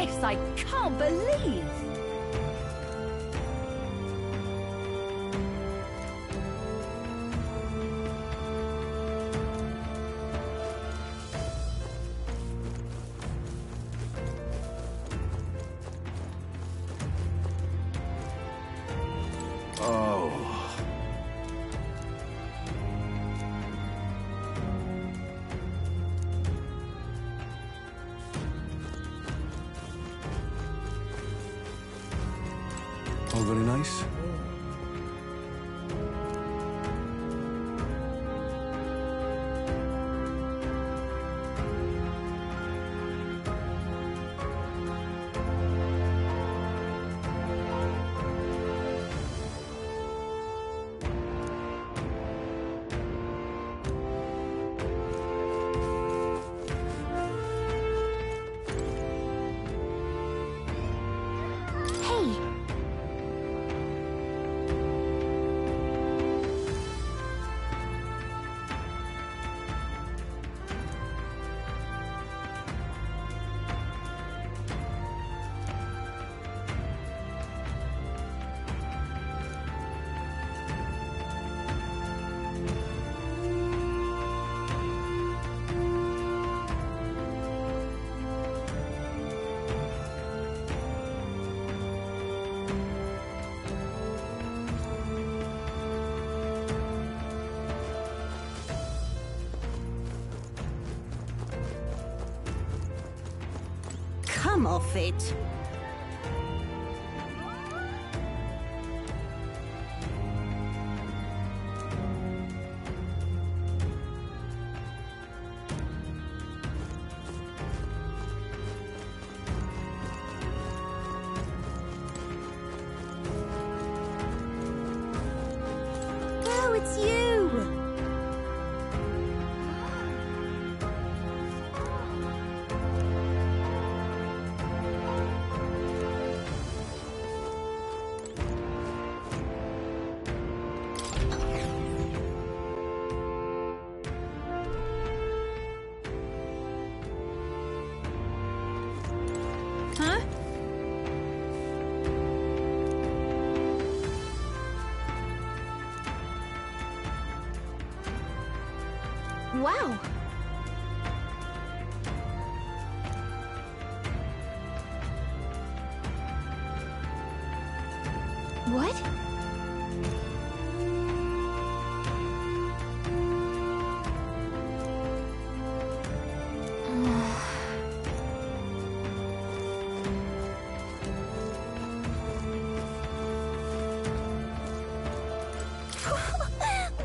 this I can't believe! All very nice. Come off it. Oh, it's you! Huh? Wow! What?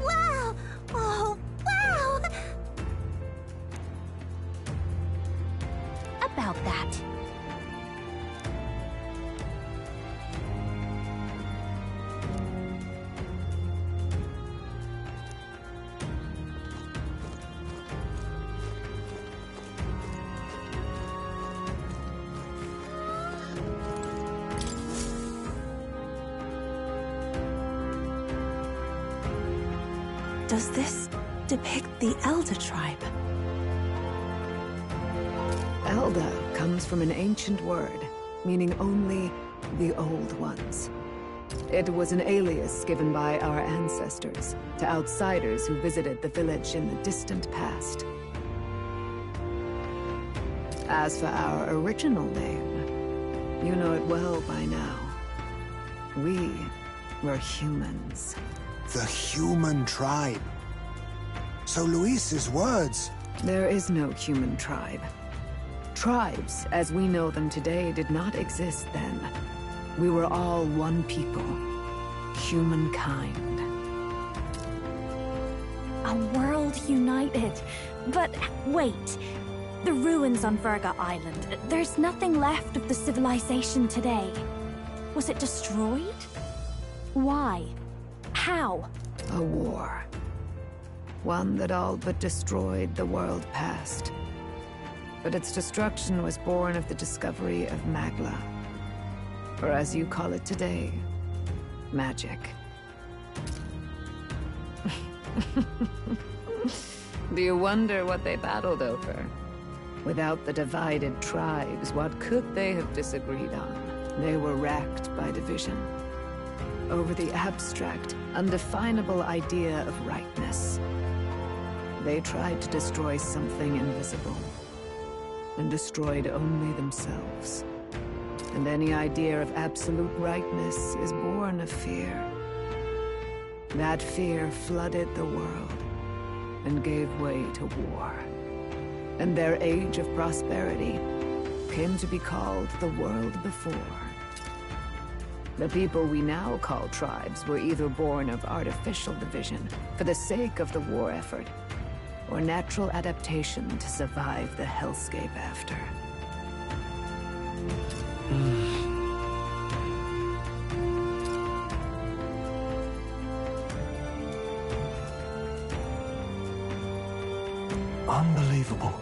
Wow! Oh, wow! About that. Does this depict the Elder tribe? Elder comes from an ancient word, meaning only the Old Ones. It was an alias given by our ancestors to outsiders who visited the village in the distant past. As for our original name, you know it well by now. We were humans. The human tribe. So Luis's words... There is no human tribe. Tribes, as we know them today, did not exist then. We were all one people. Humankind. A world united. But wait. The ruins on Virga Island. There's nothing left of the civilization today. Was it destroyed? Why? How? A war. One that all but destroyed the world past. But its destruction was born of the discovery of Magla. Or as you call it today, magic. Do you wonder what they battled over? Without the divided tribes, what could they have disagreed on? They were racked by division over the abstract, undefinable idea of rightness. They tried to destroy something invisible, and destroyed only themselves. And any idea of absolute rightness is born of fear. That fear flooded the world, and gave way to war. And their age of prosperity came to be called the world before. The people we now call tribes were either born of artificial division for the sake of the war effort, or natural adaptation to survive the hellscape after. Unbelievable.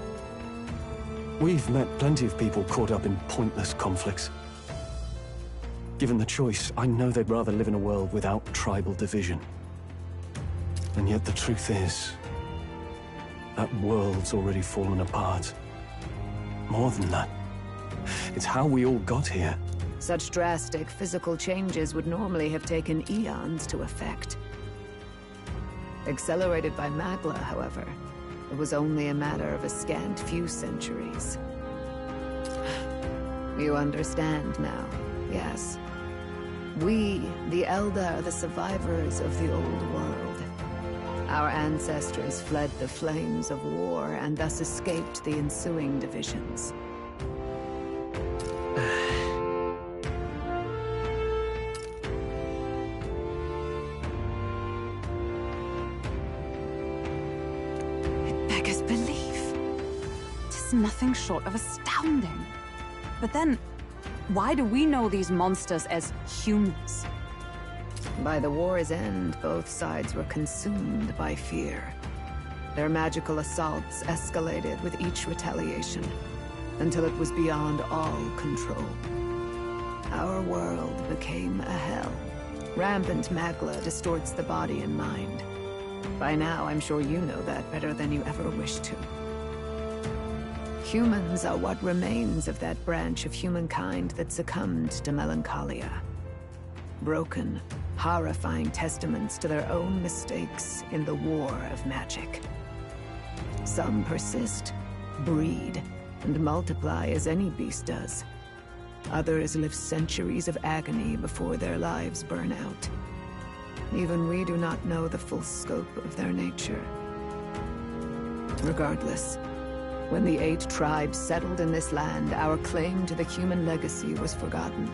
We've met plenty of people caught up in pointless conflicts. Given the choice, I know they'd rather live in a world without tribal division. And yet the truth is, that world's already fallen apart. More than that, it's how we all got here. Such drastic physical changes would normally have taken eons to effect. Accelerated by Magla, however, it was only a matter of a scant few centuries. You understand now, yes? We, the Elder, are the survivors of the old world. Our ancestors fled the flames of war and thus escaped the ensuing divisions. It beggars belief. Tis nothing short of astounding. But then, why do we know these monsters as humans? By the war's end, both sides were consumed by fear. Their magical assaults escalated with each retaliation, until it was beyond all control. Our world became a hell. Rampant Magla distorts the body and mind. By now, I'm sure you know that better than you ever wished to. Humans are what remains of that branch of humankind that succumbed to melancholia. Broken, horrifying testaments to their own mistakes in the war of magic. Some persist, breed, and multiply as any beast does. Others live centuries of agony before their lives burn out. Even we do not know the full scope of their nature. Regardless, when the 8 tribes settled in this land, our claim to the human legacy was forgotten.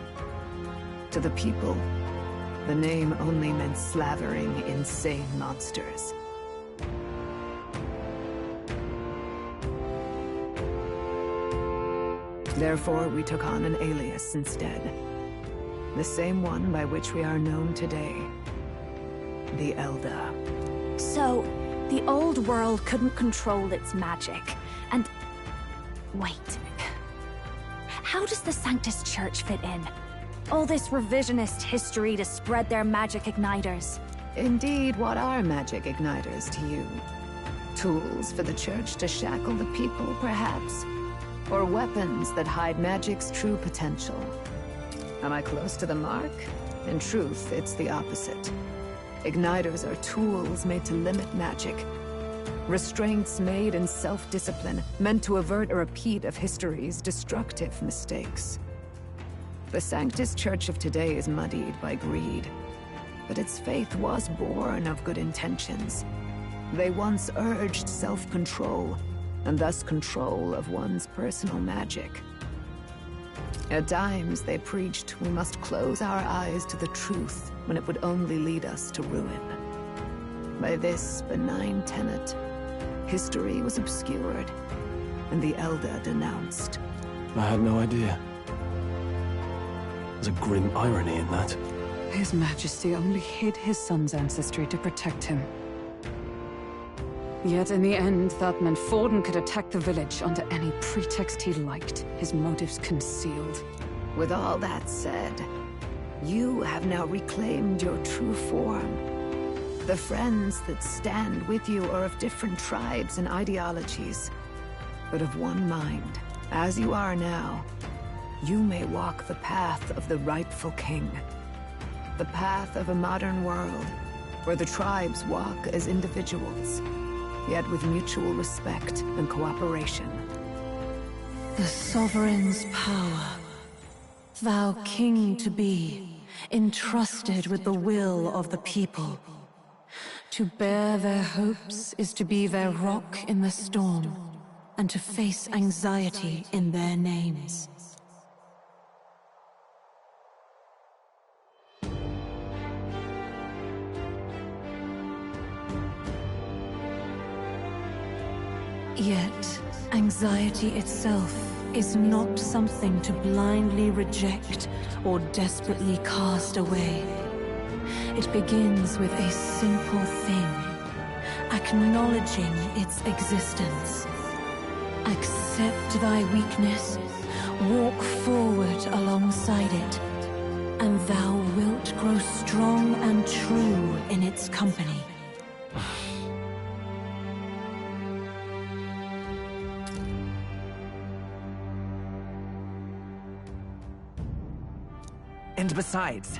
To the people, the name only meant slavering, insane monsters. Therefore, we took on an alias instead. The same one by which we are known today. The Elder. So, the old world couldn't control its magic, and... Wait. How does the Sanctus Church fit in? All this revisionist history to spread their magic igniters. Indeed, what are magic igniters to you? Tools for the Church to shackle the people, perhaps? Or weapons that hide magic's true potential? Am I close to the mark? In truth, it's the opposite. Igniters are tools made to limit magic. Restraints made in self-discipline, meant to avert a repeat of history's destructive mistakes. The Sanctus Church of today is muddied by greed, but its faith was born of good intentions. They once urged self-control, and thus control of one's personal magic. At times, they preached we must close our eyes to the truth when it would only lead us to ruin. By this benign tenet, history was obscured, and the Elder denounced. I had no idea. There's a grim irony in that. His Majesty only hid his son's ancestry to protect him. Yet in the end, that meant Forden could attack the village under any pretext he liked, his motives concealed. With all that said, you have now reclaimed your true form. The friends that stand with you are of different tribes and ideologies. but of one mind. As you are now, you may walk the path of the rightful king. The path of a modern world, where the tribes walk as individuals, yet with mutual respect and cooperation. The sovereign's power. Thou king to be, entrusted with the will of the people. To bear their hopes is to be their rock in the storm, and to face anxiety in their names. Yet, anxiety itself is not something to blindly reject or desperately cast away. It begins with a simple thing, acknowledging its existence. Accept thy weakness, walk forward alongside it, and thou wilt grow strong and true in its company. And besides,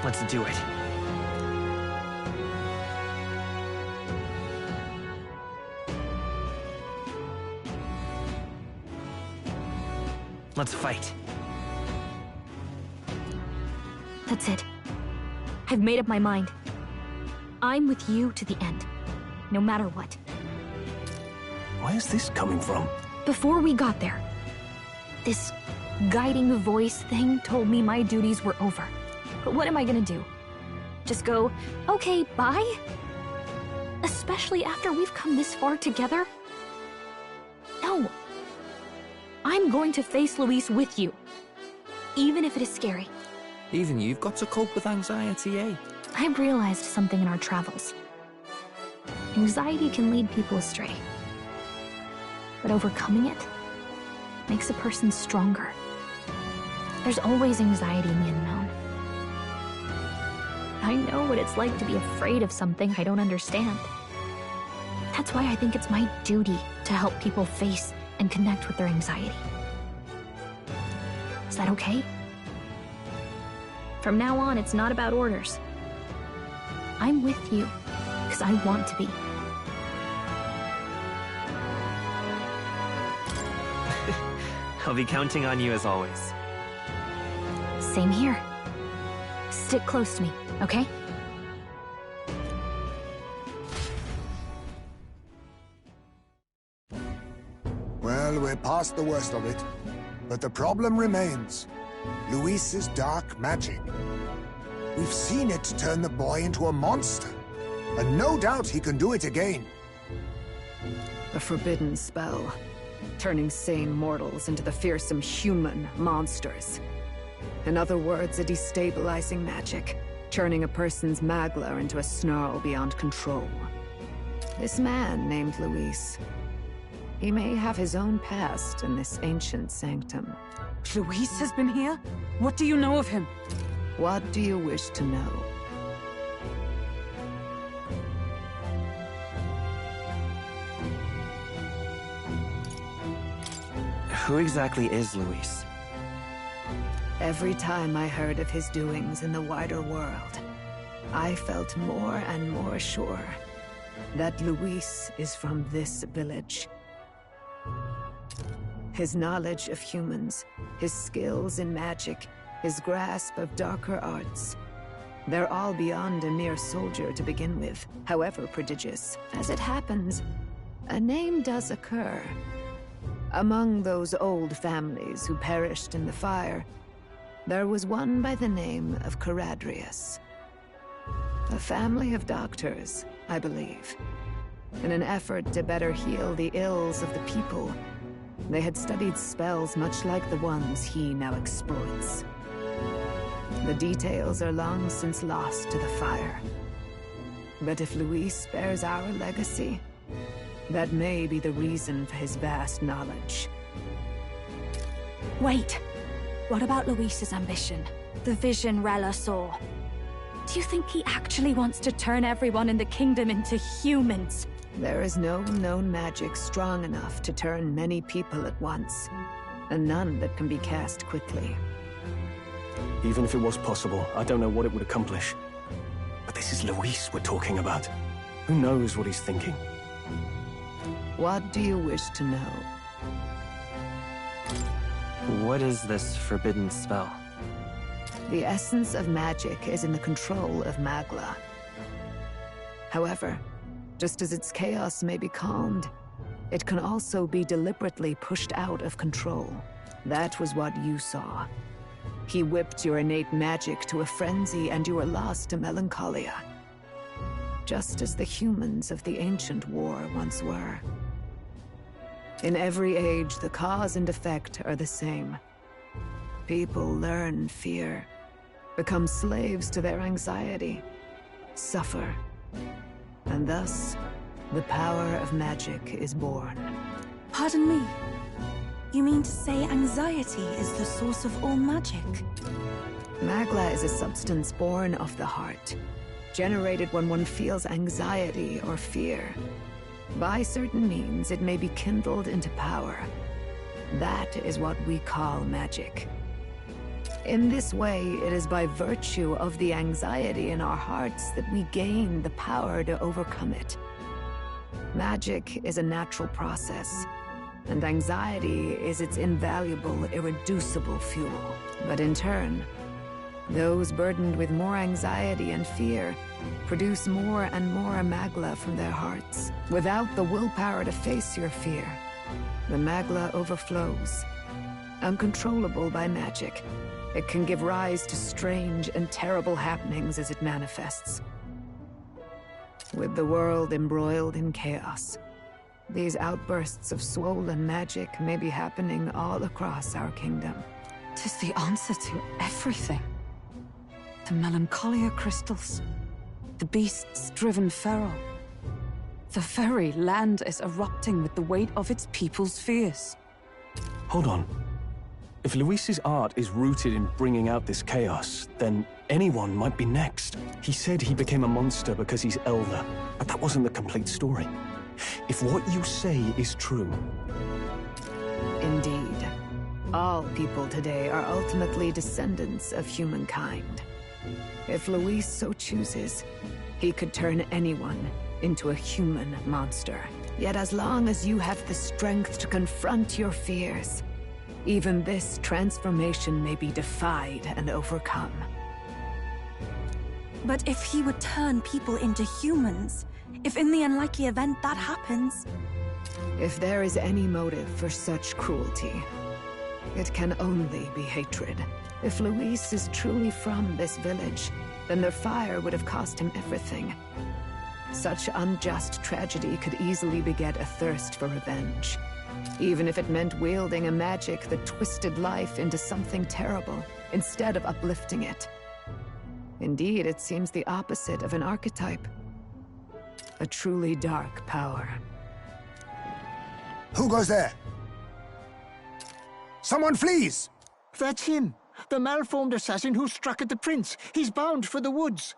let's do it. Let's fight. That's it. I've made up my mind. I'm with you to the end, no matter what. Where's this coming from? Before we got there, this guiding voice thing told me my duties were over. But what am I gonna do? Just go, okay, bye? Especially after we've come this far together? No. I'm going to face Luis with you. Even if it is scary. Even you've got to cope with anxiety, eh? I've realized something in our travels. Anxiety can lead people astray. But overcoming it makes a person stronger. There's always anxiety in the unknown. I know what it's like to be afraid of something I don't understand. That's why I think it's my duty to help people face and connect with their anxiety. Is that okay? From now on, it's not about orders. I'm with you, because I want to be. I'll be counting on you as always. Same here. Stick close to me, okay? Well, we're past the worst of it. But the problem remains. Luis's dark magic. We've seen it turn the boy into a monster. And no doubt he can do it again. A forbidden spell, turning sane mortals into the fearsome human monsters. In other words, a destabilizing magic, turning a person's magla into a snarl beyond control. This man named Luis, he may have his own past in this ancient sanctum. Luis has been here? What do you know of him? What do you wish to know? Who exactly is Luis? Every time I heard of his doings in the wider world, I felt more and more sure that Luis is from this village. His knowledge of humans, his skills in magic, his grasp of darker arts, they're all beyond a mere soldier to begin with, however prodigious. As it happens, a name does occur. Among those old families who perished in the fire, There was one by the name of Caradrius. A family of doctors, I believe. In an effort to better heal the ills of the people, they had studied spells much like the ones he now exploits. The details are long since lost to the fire. But if Luis bears our legacy, that may be the reason for his vast knowledge. Wait. What about Luis's ambition? The vision Rella saw? Do you think he actually wants to turn everyone in the kingdom into humans? There is no known magic strong enough to turn many people at once, and none that can be cast quickly. Even if it was possible, I don't know what it would accomplish. But this is Luis we're talking about. Who knows what he's thinking? What do you wish to know? What is this forbidden spell? The essence of magic is in the control of Magla. However, just as its chaos may be calmed, it can also be deliberately pushed out of control. That was what you saw. He whipped your innate magic to a frenzy and you were lost to melancholia. Just as the humans of the ancient war once were. In every age, the cause and effect are the same. People learn fear, become slaves to their anxiety, suffer, and thus, the power of magic is born. Pardon me. You mean to say anxiety is the source of all magic? Magla is a substance born of the heart, generated when one feels anxiety or fear. By certain means, it may be kindled into power. That is what we call magic. In this way, it is by virtue of the anxiety in our hearts that we gain the power to overcome it. Magic is a natural process, and anxiety is its invaluable, irreducible fuel. But in turn, those burdened with more anxiety and fear produce more and more Magla from their hearts. Without the willpower to face your fear, the Magla overflows. Uncontrollable by magic, it can give rise to strange and terrible happenings as it manifests. With the world embroiled in chaos, these outbursts of swollen magic may be happening all across our kingdom. 'Tis the answer to everything. The melancholia crystals. The beasts driven feral. The very land is erupting with the weight of its people's fears. Hold on. If Luis's art is rooted in bringing out this chaos, then anyone might be next. He said he became a monster because he's elder, but that wasn't the complete story. If what you say is true... Indeed. All people today are ultimately descendants of humankind. If Luis so chooses, he could turn anyone into a human monster. Yet as long as you have the strength to confront your fears, even this transformation may be defied and overcome. But if he would turn people into humans, if in the unlikely event that happens... If there is any motive for such cruelty, it can only be hatred. If Luis is truly from this village, then their fire would have cost him everything. Such unjust tragedy could easily beget a thirst for revenge. Even if it meant wielding a magic that twisted life into something terrible, instead of uplifting it. Indeed, it seems the opposite of an archetype. A truly dark power. Who goes there? Someone flees! That's him! The malformed assassin who struck at the prince! He's bound for the woods!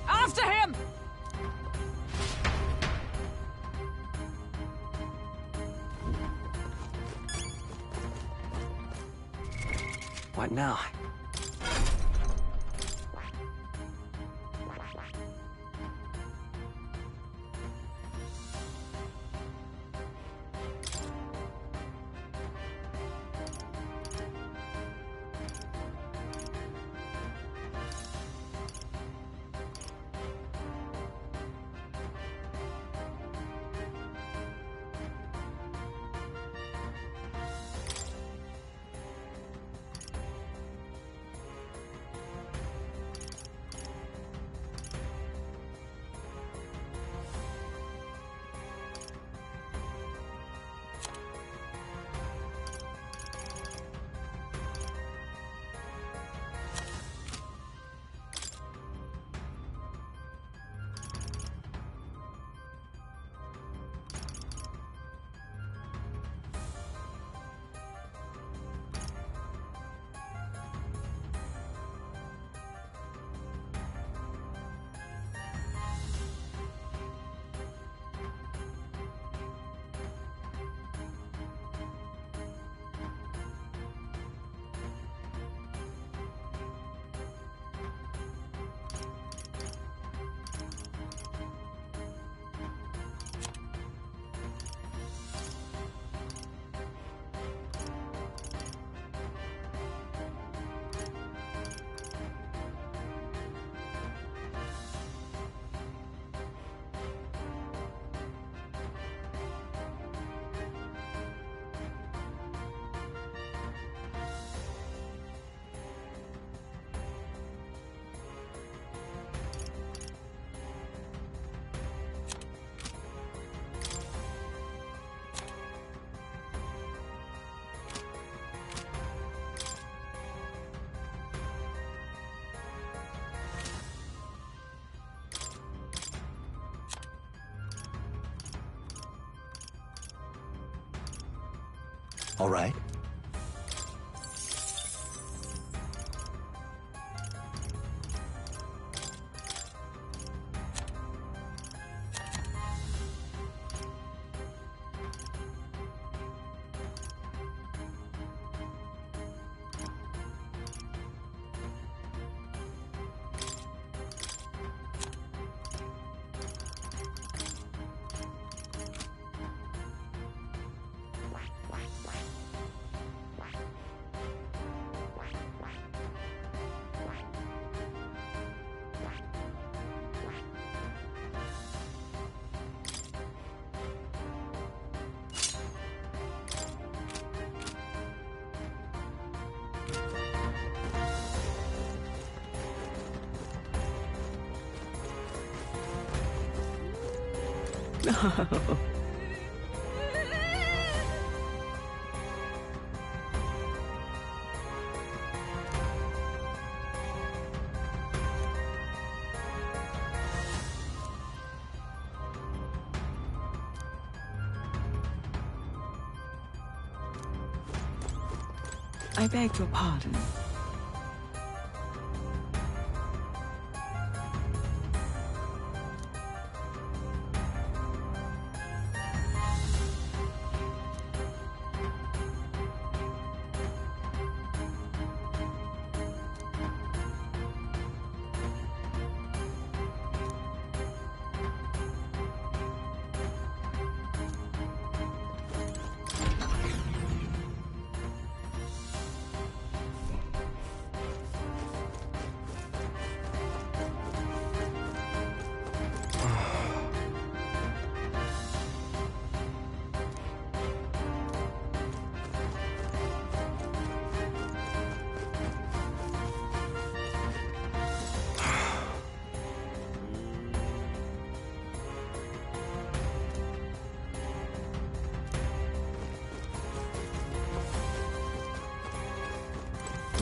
After him! What now? All right. I beg your pardon.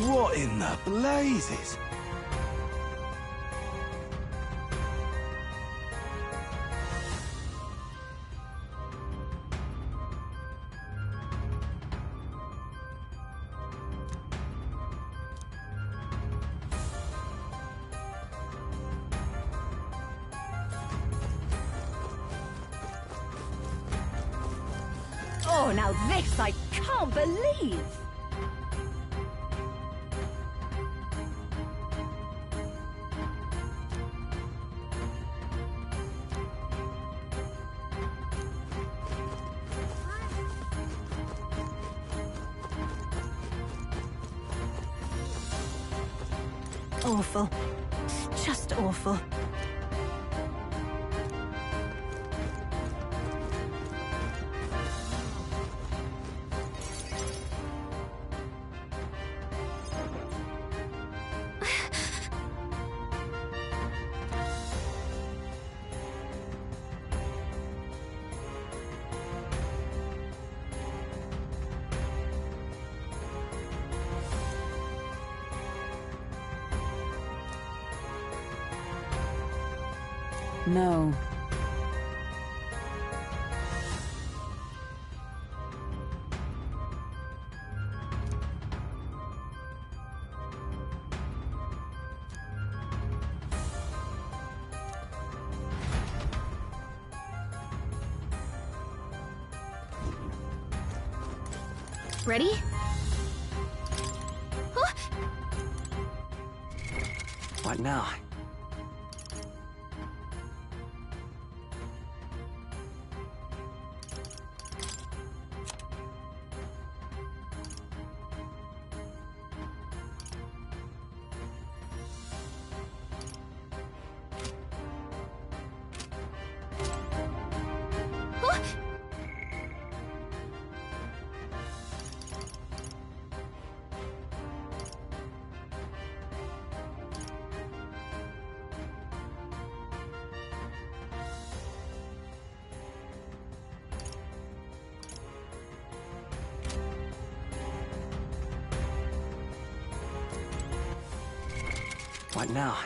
What in the blazes? Oh, now this I can't believe! Awful. Just awful. No. Ready? Huh? What now? Huh? What now?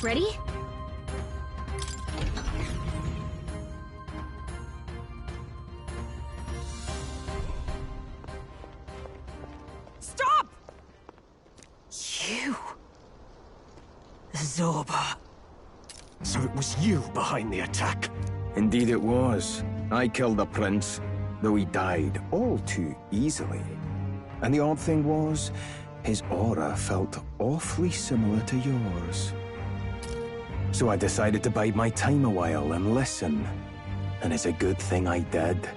Ready? Stop! You... Zorba. So it was you behind the attack? Indeed it was. I killed the prince, though he died all too easily. And the odd thing was, his aura felt awfully similar to yours. So I decided to bide my time a while and listen. And it's a good thing I did.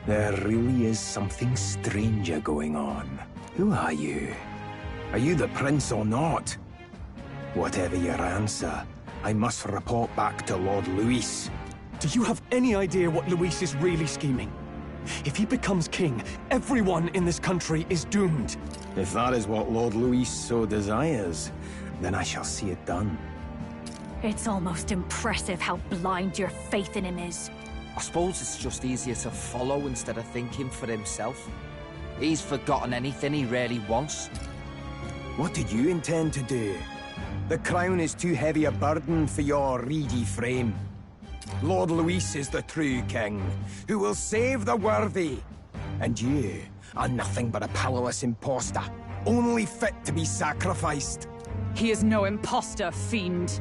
There really is something stranger going on. Who are you? Are you the prince or not? Whatever your answer, I must report back to Lord Luis. Do you have any idea what Luis is really scheming? If he becomes king, everyone in this country is doomed. If that is what Lord Luis so desires, then I shall see it done. It's almost impressive how blind your faith in him is. I suppose it's just easier to follow instead of thinking for himself. He's forgotten anything he really wants. What did you intend to do? The crown is too heavy a burden for your reedy frame. Lord Luis is the true king, who will save the worthy. And you are nothing but a powerless imposter, only fit to be sacrificed. He is no imposter, fiend.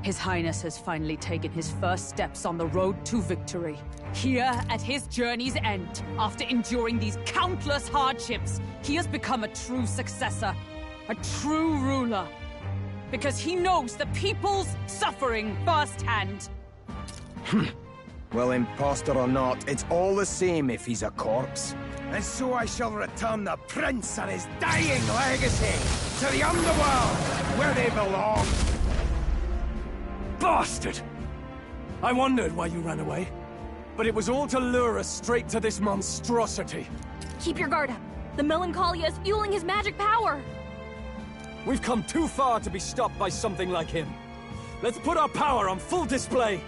His Highness has finally taken his first steps on the road to victory. Here, at his journey's end, after enduring these countless hardships, he has become a true successor, a true ruler. Because he knows the people's suffering firsthand. Well, imposter or not, it's all the same if he's a corpse. And so I shall return the prince and his dying legacy to the underworld, where they belong. Bastard! I wondered why you ran away, but it was all to lure us straight to this monstrosity. Keep your guard up. The Melancholia is fueling his magic power. We've come too far to be stopped by something like him. Let's put our power on full display.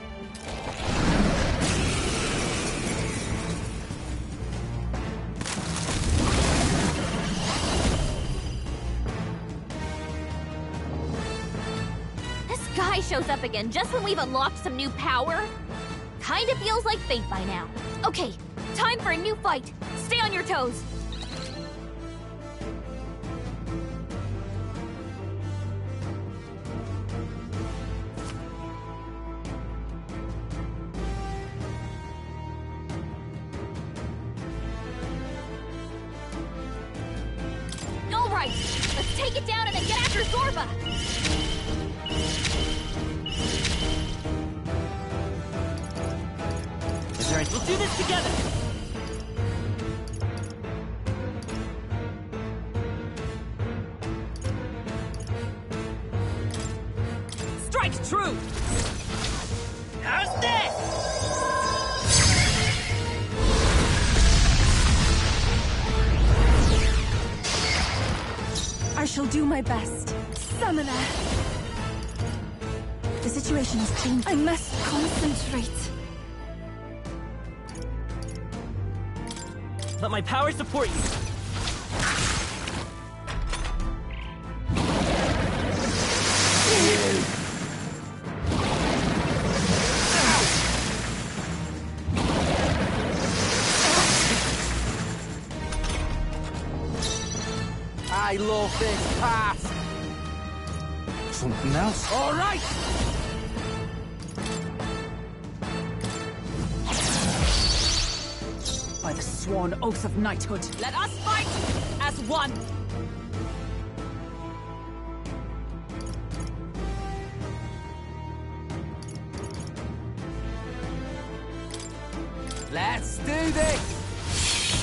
This guy shows up again just when we've unlocked some new power. Kinda feels like fate by now. Okay, time for a new fight. Stay on your toes. Alright, let's take it down and then get after Zorba! That's right, we'll do this together! Strike true! How's this? I shall do my best. Summoner! The situation has changed. I must concentrate. Let my power support you. I love this part. Something else? All right. By the sworn oath of knighthood, let us fight as one! Let's do this.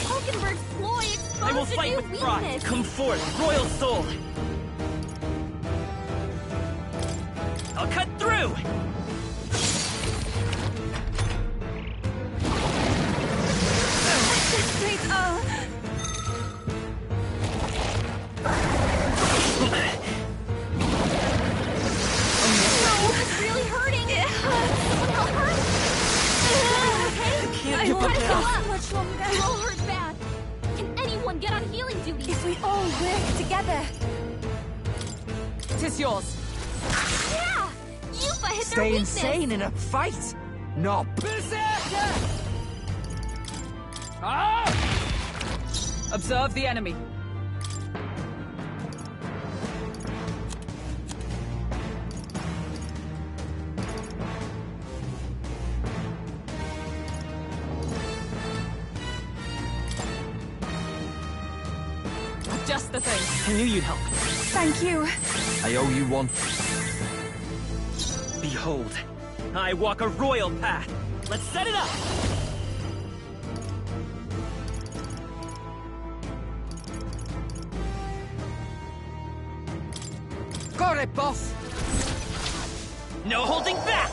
Hulkenberg's ploy I will exposed a fight new with pride. weakness. Come forth, royal soul. I'll cut through. It's really hurting. Someone help her. Okay? I Try won't to go last up. much longer. It all hurt bad. Can anyone get on healing duty? If we all work together. 'Tis yours. Yeah! Yupa hit their Stay weakness! insane in a fight? No. Berserker! Ah! Observe the enemy. Just the thing. I knew you'd help. Thank you. I owe you one. Behold, I walk a royal path. Let's set it up! Got it, boss! No holding back!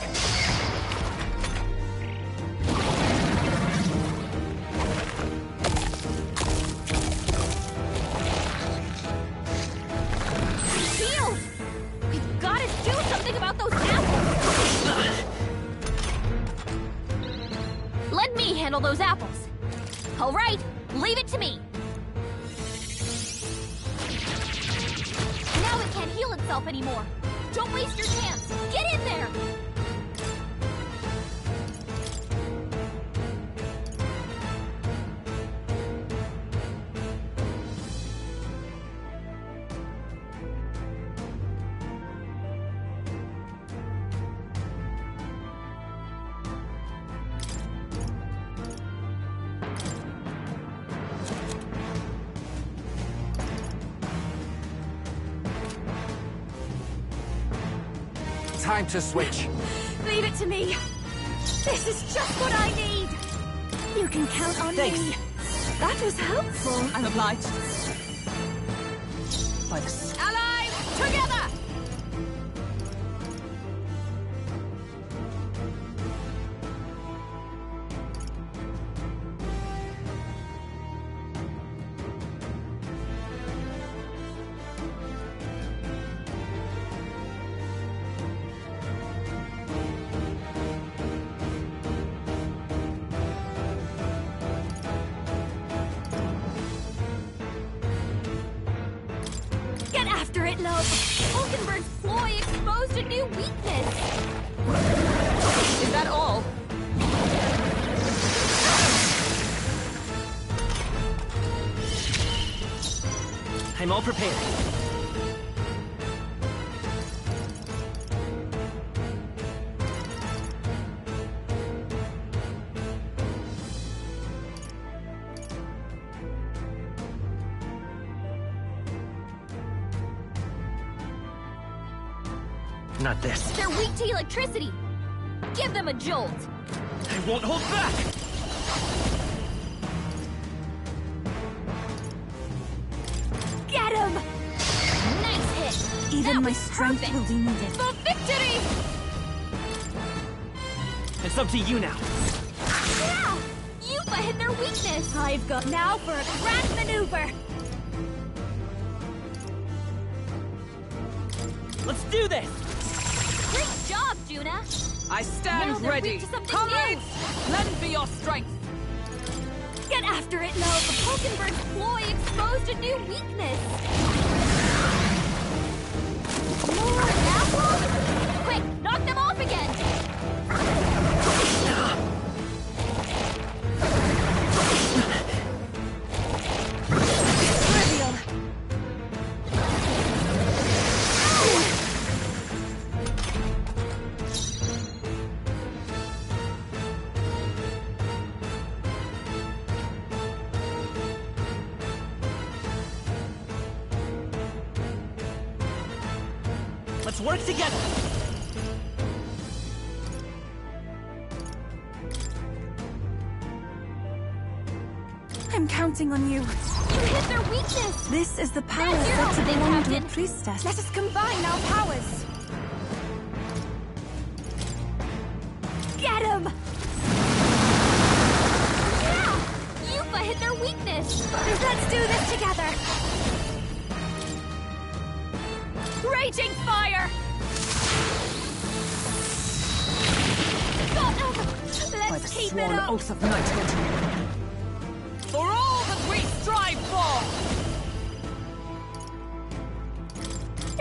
Shield! We've got to do something about those apples! Let me handle those apples. All right, leave it to me. Now it can't heal itself anymore. Don't waste your chance. Get in there! Time to switch. Leave it to me. This is just what I need. You can count on me. That was helpful. I'm obliged. By the Allies, together! Get after it, love. Hulkenberg's ploy exposed a new weakness. Is that all? I'm all prepared. Not this. They're weak to electricity. Give them a jolt. I won't hold back! Get him! Nice hit. Even That my was strength perfect. will be needed. For victory! It's up to you now. Yeah! Yupa hit their weakness. I've got now for a grand maneuver. Let's do this! Great job, Juna. I Now stand they're ready. weak to something Comrades, new. lend me your strength. Get after it, love. Hulkenberg's ploy exposed a new weakness. More apples? Quick, knock them off again. Trivial. Let's work together! I'm counting on you. You hit their weakness. This is the power That's your that opening, belonged to a Captain. priestess. Let us combine our powers. Get him! Yeah! Yupa hit their weakness. Let's do this together. Raging fire! Got him! By Let's the keep it sworn up. oath of knighthood. For all that we strive for!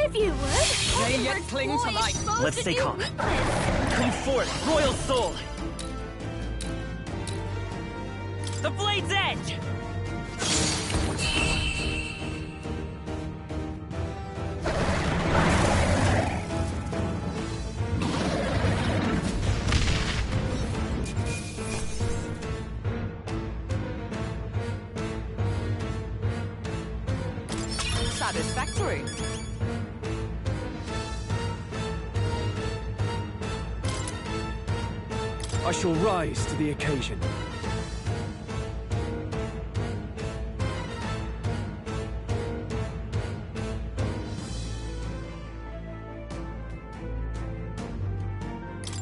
If you would. Nay, yet cling to life. Let's stay calm. Come forth, royal soul! The blade's edge! Satisfactory. I shall rise to the occasion.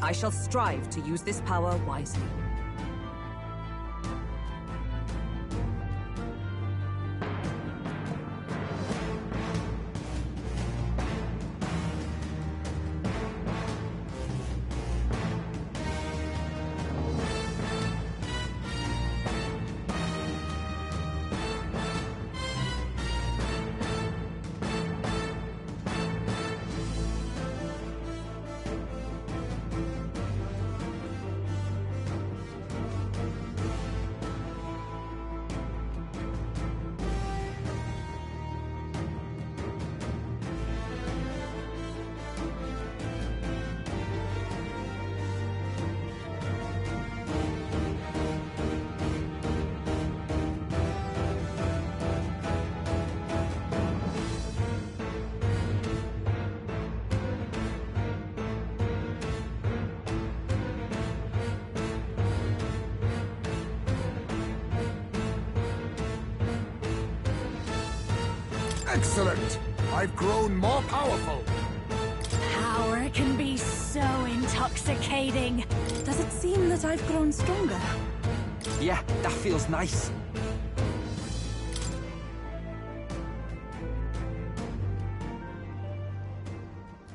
I shall strive to use this power wisely. Excellent! I've grown more powerful. Power can be so intoxicating. Does it seem that I've grown stronger? Yeah, that feels nice.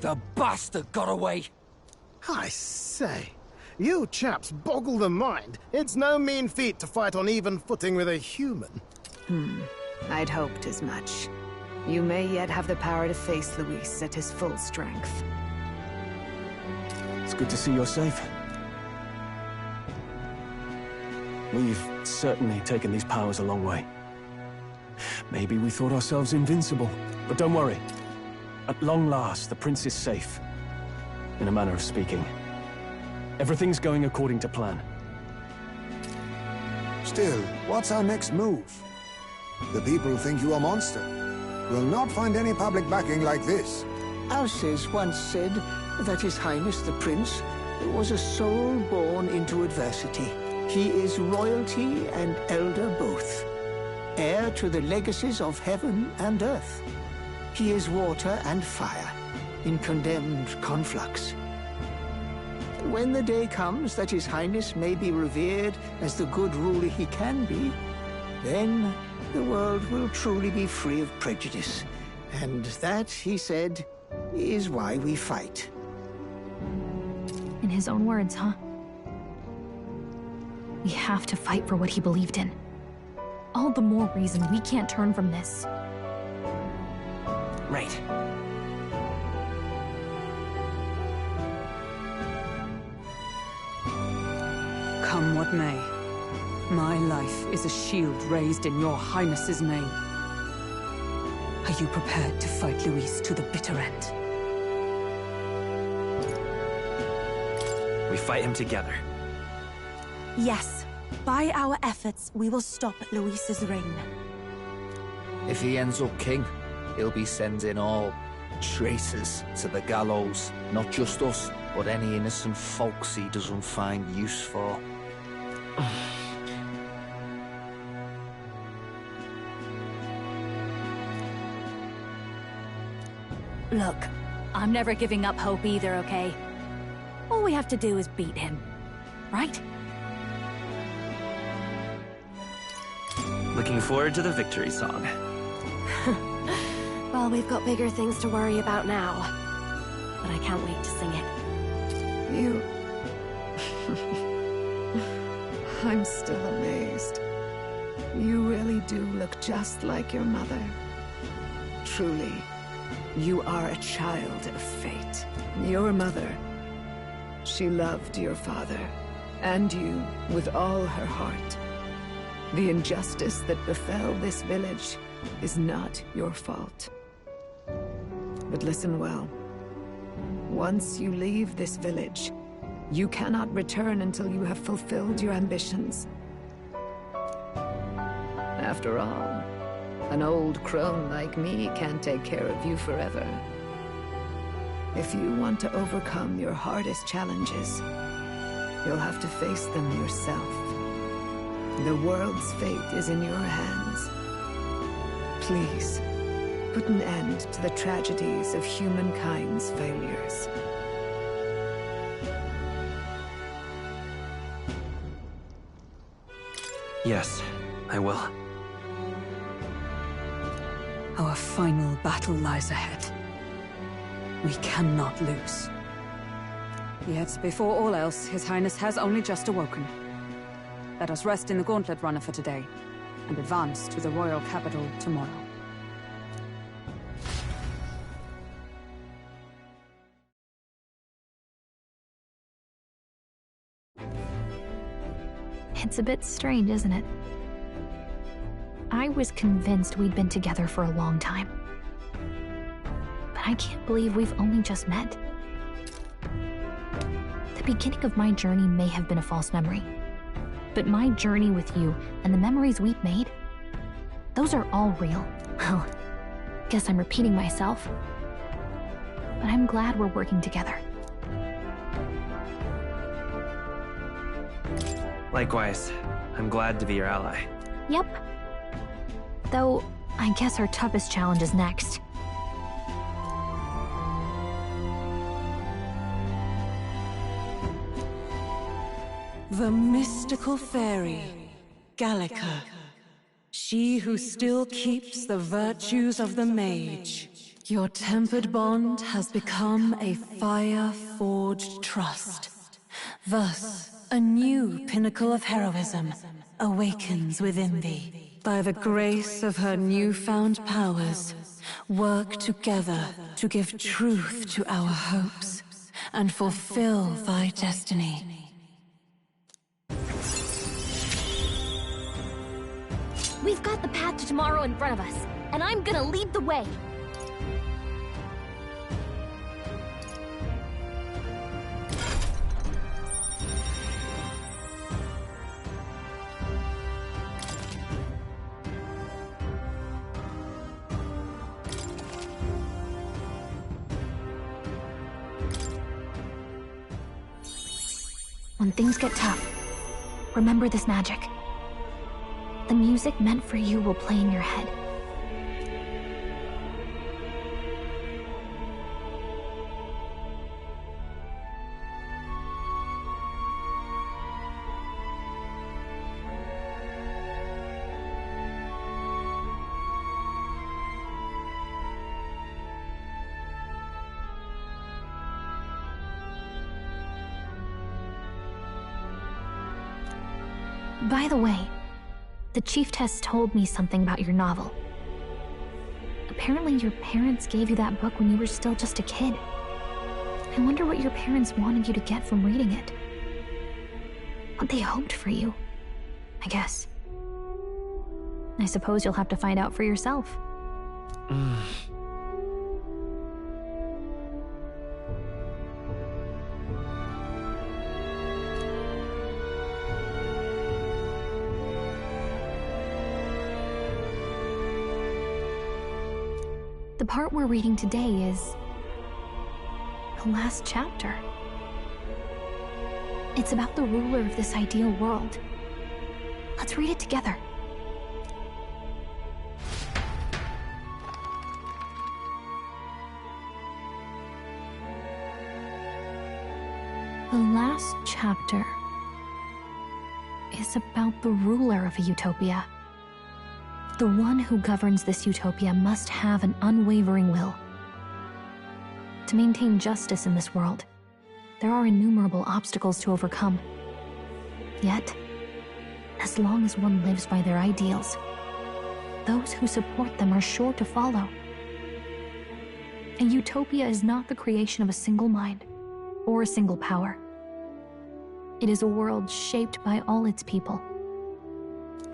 The bastard got away! I say, you chaps boggle the mind. It's no mean feat to fight on even footing with a human. I'd hoped as much. You may yet have the power to face Luis at his full strength. It's good to see you're safe. We've certainly taken these powers a long way. Maybe we thought ourselves invincible, but don't worry. At long last, the prince is safe. In a manner of speaking. Everything's going according to plan. Still, what's our next move? The people think you a monster. We'll not find any public backing like this. Alces once said that His Highness the Prince was a soul born into adversity. He is royalty and elder both, heir to the legacies of heaven and earth. He is water and fire, in condemned conflux. When the day comes that His Highness may be revered as the good ruler he can be, then the world will truly be free of prejudice. And that, he said, is why we fight. In his own words, huh? We have to fight for what he believed in. All the more reason we can't turn from this. Right. Come what may, my life is a shield raised in your highness's name. Are you prepared to fight Luis to the bitter end? We fight him together. Yes. By our efforts, we will stop Luis's reign. If he ends up king, he'll be sending all traitors to the gallows. Not just us, but any innocent folks he doesn't find use for. Look, I'm never giving up hope either, okay? All we have to do is beat him, right? Looking forward to the victory song. Well, we've got bigger things to worry about now. But I can't wait to sing it. You... I'm still amazed. You really do look just like your mother. Truly, You are a child of fate. Your mother, she loved your father, and you with all her heart. The injustice that befell this village is not your fault. But listen well. Once you leave this village, you cannot return until you have fulfilled your ambitions. After all, an old crone like me can't take care of you forever. If you want to overcome your hardest challenges, you'll have to face them yourself. The world's fate is in your hands. Please, put an end to the tragedies of humankind's failures. Yes, I will. Our final battle lies ahead. We cannot lose. Yet, before all else, His Highness has only just awoken. Let us rest in the Gauntlet Runner for today, and advance to the royal capital tomorrow. It's a bit strange, isn't it? I was convinced we'd been together for a long time. But I can't believe we've only just met. The beginning of my journey may have been a false memory. But my journey with you and the memories we've made, those are all real. Well, guess I'm repeating myself. But I'm glad we're working together. Likewise, I'm glad to be your ally. Yep. Though, I guess our toughest challenge is next. The mystical fairy, Gallica. She who still keeps the virtues of the mage. Your tempered bond has become a fire-forged trust. Thus, a new pinnacle of heroism awakens within thee. By the grace of her newfound powers, work together to give truth to our hopes and fulfill thy destiny. We've got the path to tomorrow in front of us, and I'm gonna lead the way. When things get tough, remember this magic. The music meant for you will play in your head. By the way, the Chieftess told me something about your novel. Apparently your parents gave you that book when you were still just a kid. I wonder what your parents wanted you to get from reading it. What they hoped for you, I guess. I suppose you'll have to find out for yourself. The part we're reading today is the last chapter. It's about the ruler of this ideal world. Let's read it together. The last chapter is about the ruler of a utopia. The one who governs this utopia must have an unwavering will. To maintain justice in this world, there are innumerable obstacles to overcome. Yet, as long as one lives by their ideals, those who support them are sure to follow. A utopia is not the creation of a single mind or a single power. It is a world shaped by all its people.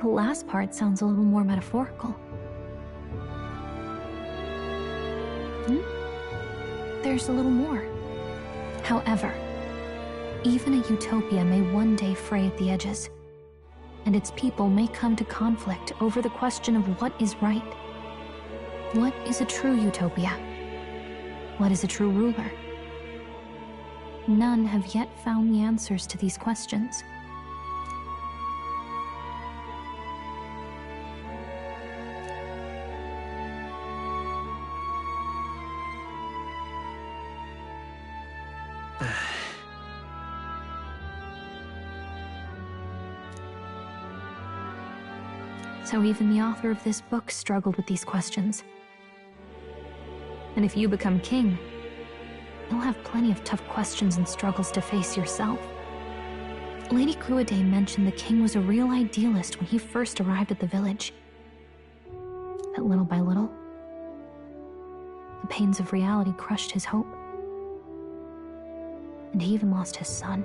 The last part sounds a little more metaphorical. There's a little more. However, even a utopia may one day fray at the edges, and its people may come to conflict over the question of what is right. What is a true utopia? What is a true ruler? None have yet found the answers to these questions. So even the author of this book struggled with these questions. And if you become king, you'll have plenty of tough questions and struggles to face yourself. Lady Gruaday mentioned the king was a real idealist when he first arrived at the village. But little by little, the pains of reality crushed his hope. And he even lost his son.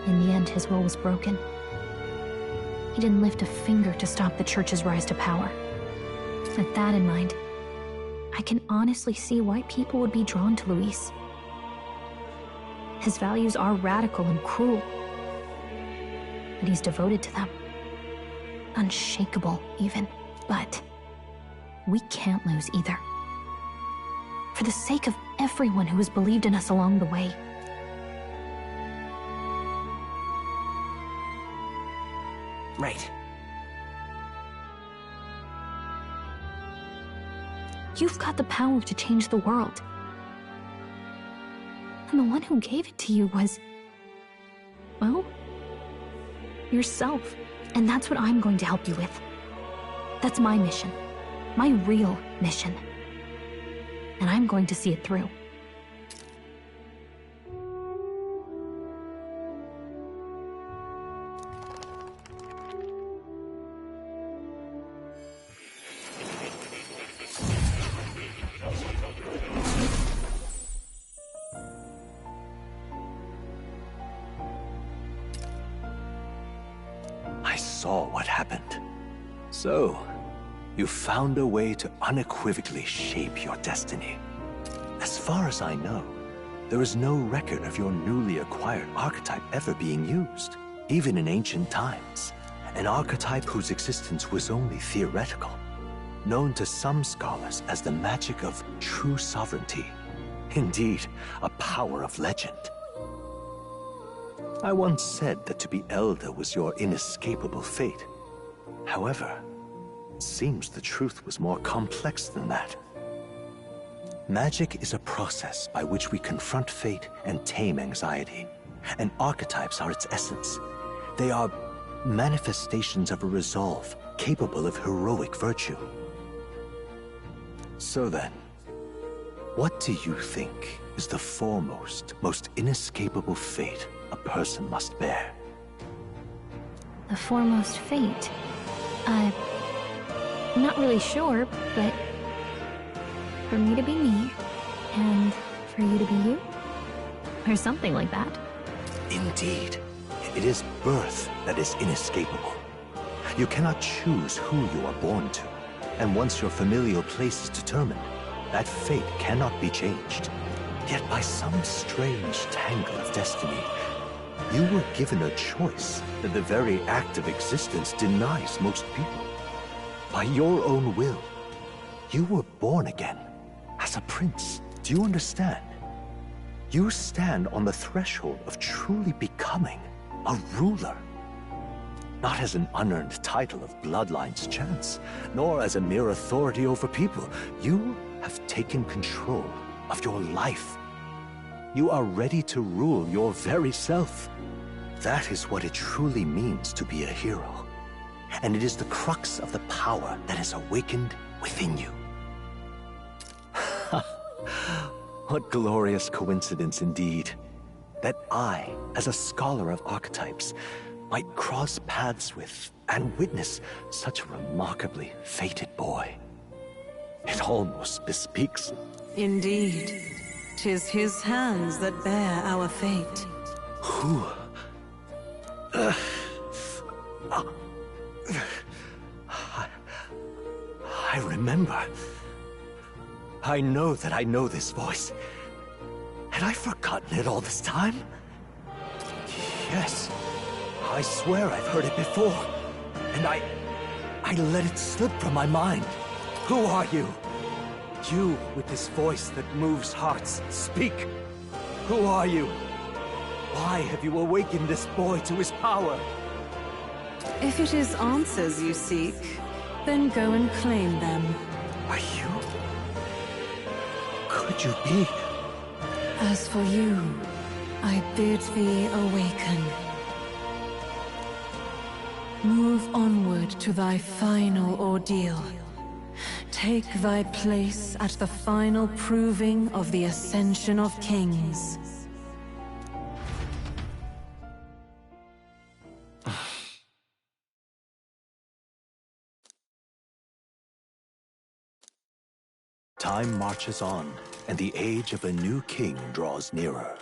In the end, his will was broken. He didn't lift a finger to stop the church's rise to power. With that in mind, I can honestly see why people would be drawn to Luis. His values are radical and cruel, but he's devoted to them. Unshakable, even. But we can't lose either. For the sake of everyone who has believed in us along the way. Right. You've got the power to change the world. And the one who gave it to you was, well, yourself. And that's what I'm going to help you with. That's my mission. My real mission. And I'm going to see it through. Saw what happened. So, you found a way to unequivocally shape your destiny. As far as I know, there is no record of your newly acquired archetype ever being used, even in ancient times. An archetype whose existence was only theoretical, known to some scholars as the magic of true sovereignty. Indeed, a power of legend. I once said that to be Elder was your inescapable fate. However, it seems the truth was more complex than that. Magic is a process by which we confront fate and tame anxiety, and archetypes are its essence. They are manifestations of a resolve capable of heroic virtue. So then, what do you think is the foremost, most inescapable fate a person must bear? The foremost fate? I'm not really sure, but for me to be me, and for you to be you? Or something like that. Indeed. It is birth that is inescapable. You cannot choose who you are born to, and once your familial place is determined, that fate cannot be changed. Yet by some strange tangle of destiny, you were given a choice that the very act of existence denies most people. By your own will, you were born again as a prince. Do you understand? You stand on the threshold of truly becoming a ruler. Not as an unearned title of bloodline's chance, nor as a mere authority over people. You have taken control of your life. You are ready to rule your very self. That is what it truly means to be a hero. And it is the crux of the power that is awakened within you. What glorious coincidence indeed, that I, as a scholar of archetypes, might cross paths with and witness such a remarkably fated boy. It almost bespeaks. Indeed. 'Tis his hands that bear our fate. Who? I remember. I know that I know this voice. Had I forgotten it all this time? Yes. I swear I've heard it before. And I let it slip from my mind. Who are you? You with this voice that moves hearts. Speak. Who are you? Why have you awakened this boy to his power? If it is answers you seek, then go and claim them. Are you? Could you be? As for you, I bid thee awaken. Move onward to thy final ordeal. Take thy place at the final proving of the Ascension of Kings. Time marches on, and the age of a new king draws nearer.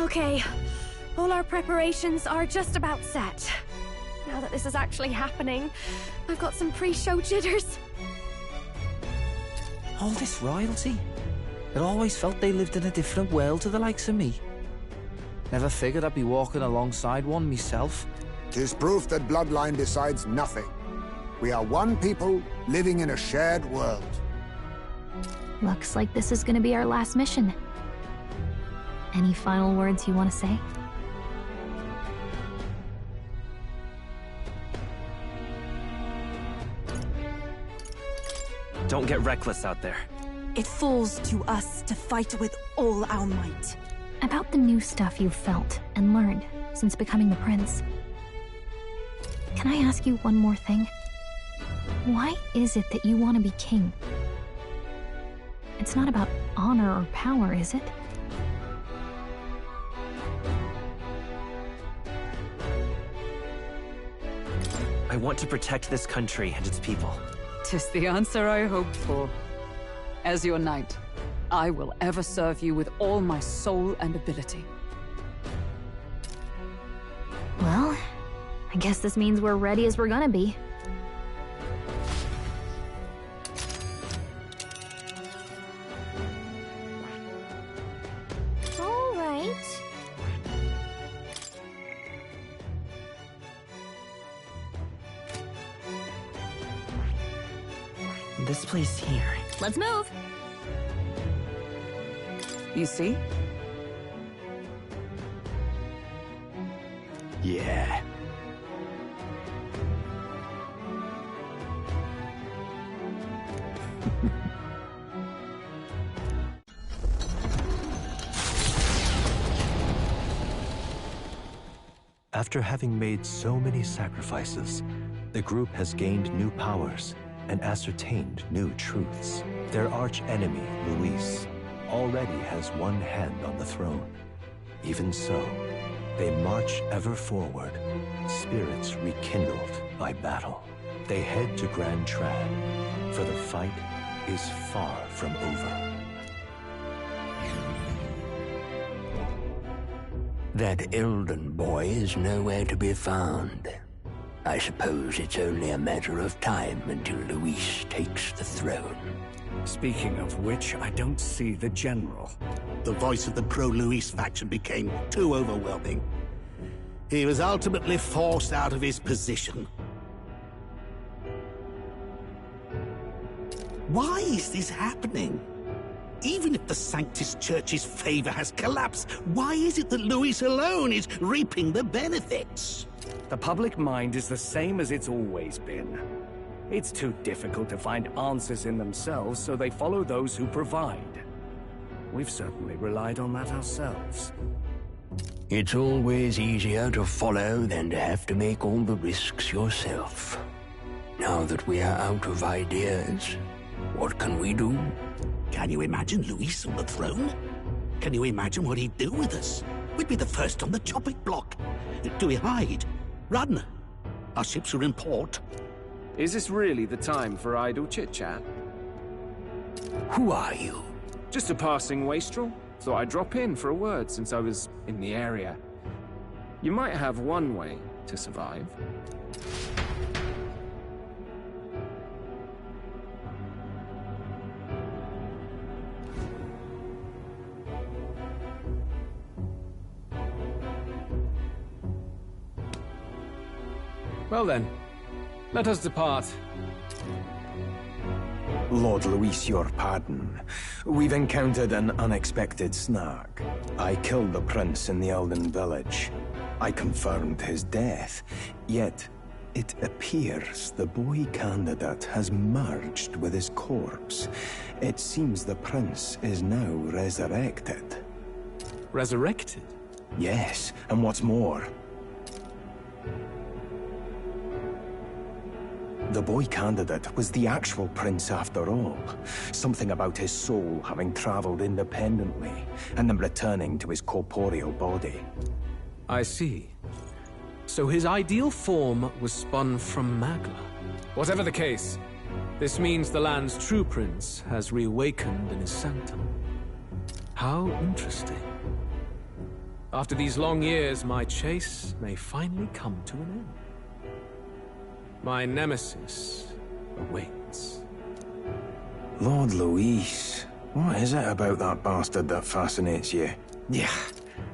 Okay, all our preparations are just about set. Now that this is actually happening, I've got some pre-show jitters. All this royalty? It always felt they lived in a different world to the likes of me. Never figured I'd be walking alongside one myself. 'Tis proof that bloodline decides nothing. We are one people living in a shared world. Looks like this is gonna be our last mission. Any final words you want to say? Don't get reckless out there. It falls to us to fight with all our might. About the new stuff you've felt and learned since becoming the prince. Can I ask you one more thing? Why is it that you want to be king? It's not about honor or power, is it? I want to protect this country and its people. 'Tis the answer I hoped for. As your knight, I will ever serve you with all my soul and ability. Well, I guess this means we're ready as we're gonna be. All right. This place here. Let's move. You see? Yeah. After having made so many sacrifices, the group has gained new powers and ascertained new truths. Their arch-enemy, Luis, already has one hand on the throne. Even so, they march ever forward, spirits rekindled by battle. They head to Grand Trad, for the fight is far from over. That Elden boy is nowhere to be found. I suppose it's only a matter of time until Luis takes the throne. Speaking of which, I don't see the general. The voice of the pro-Luis faction became too overwhelming. He was ultimately forced out of his position. Why is this happening? Even if the Sanctus Church's favor has collapsed, why is it that Luis alone is reaping the benefits? The public mind is the same as it's always been. It's too difficult to find answers in themselves, so they follow those who provide. We've certainly relied on that ourselves. It's always easier to follow than to have to make all the risks yourself. Now that we are out of ideas, what can we do? Can you imagine Luis on the throne? Can you imagine what he'd do with us? We'd be the first on the chopping block. Do we hide? Run! Our ships are in port. Is this really the time for idle chit-chat? Who are you? Just a passing wastrel. Thought I'd drop in for a word since I was in the area. You might have one way to survive. Well then, let us depart. Lord Luis, your pardon. We've encountered an unexpected snag. I killed the prince in the Elden village. I confirmed his death, yet it appears the boy candidate has merged with his corpse. It seems the prince is now resurrected. Resurrected? Yes, and what's more, the boy candidate was the actual prince after all. Something about his soul having traveled independently, and then returning to his corporeal body. I see. So his ideal form was spun from Magla. Whatever the case, this means the land's true prince has reawakened in his sanctum. How interesting. After these long years, my chase may finally come to an end. My nemesis awaits. Lord Luis, what is it about that bastard that fascinates you? Yeah,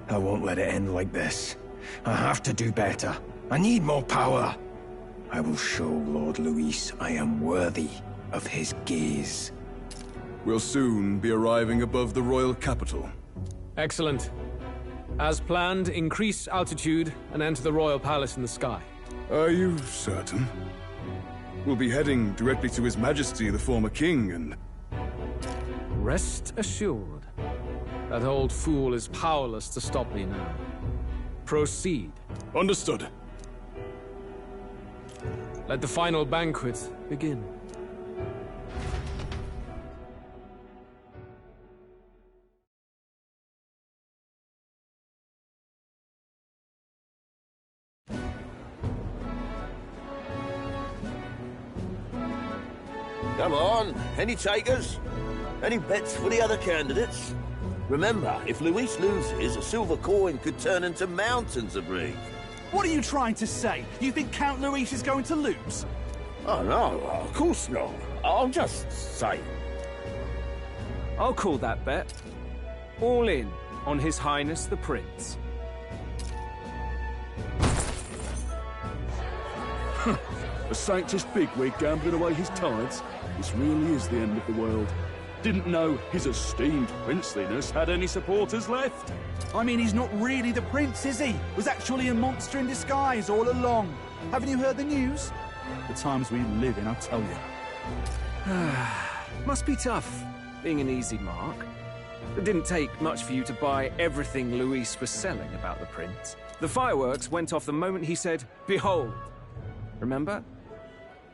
I won't let it end like this. I have to do better. I need more power. I will show Lord Luis I am worthy of his gaze. We'll soon be arriving above the royal capital. Excellent. As planned, increase altitude and enter the royal palace in the sky. Are you certain? We'll be heading directly to His Majesty, the former king, and... Rest assured, that old fool is powerless to stop me now. Proceed. Understood. Let the final banquet begin. Come on, any takers? Any bets for the other candidates? Remember, if Luis loses, a silver coin could turn into mountains of Reeve. What are you trying to say? You think Count Luis is going to lose? Oh, no, of course not. I'm just saying. I'll call that bet. All in on His Highness the Prince. A Sanctus bigwig gambling away his tithes? This really is the end of the world. Didn't know his esteemed princeliness had any supporters left. I mean, he's not really the prince, is he? Was actually a monster in disguise all along. Haven't you heard the news? The times we live in, I tell you. Must be tough, being an easy mark. It didn't take much for you to buy everything Luis was selling about the prince. The fireworks went off the moment he said, "Behold." Remember?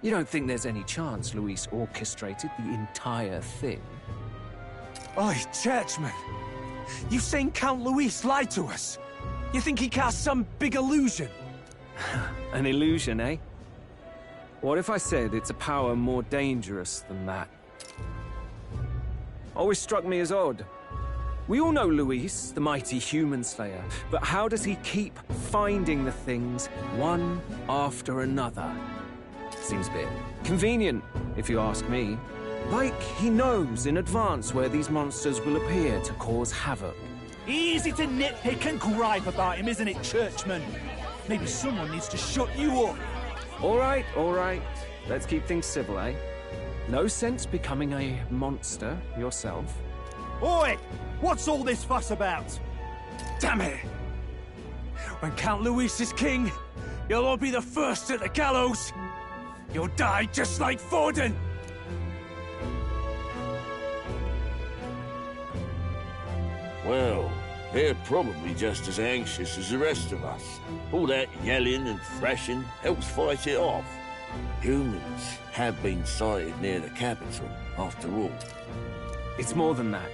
You don't think there's any chance Luis orchestrated the entire thing? Oi, churchman! You've seen Count Luis lie to us? You think he cast some big illusion? An illusion, eh? What if I said it's a power more dangerous than that? Always struck me as odd. We all know Luis, the mighty human slayer, but how does he keep finding the things one after another? Seems a bit convenient, if you ask me. Like he knows in advance where these monsters will appear to cause havoc. Easy to nitpick and gripe about him, isn't it, churchman? Maybe someone needs to shut you up. All right. Let's keep things civil, eh? No sense becoming a monster yourself. Oi! What's all this fuss about? Damn it! When Count Luis is king, you'll all be the first at the gallows. You'll die just like Forden. Well, they're probably just as anxious as the rest of us. All that yelling and thrashing helps fight it off. Humans have been sighted near the capital, after all. It's more than that.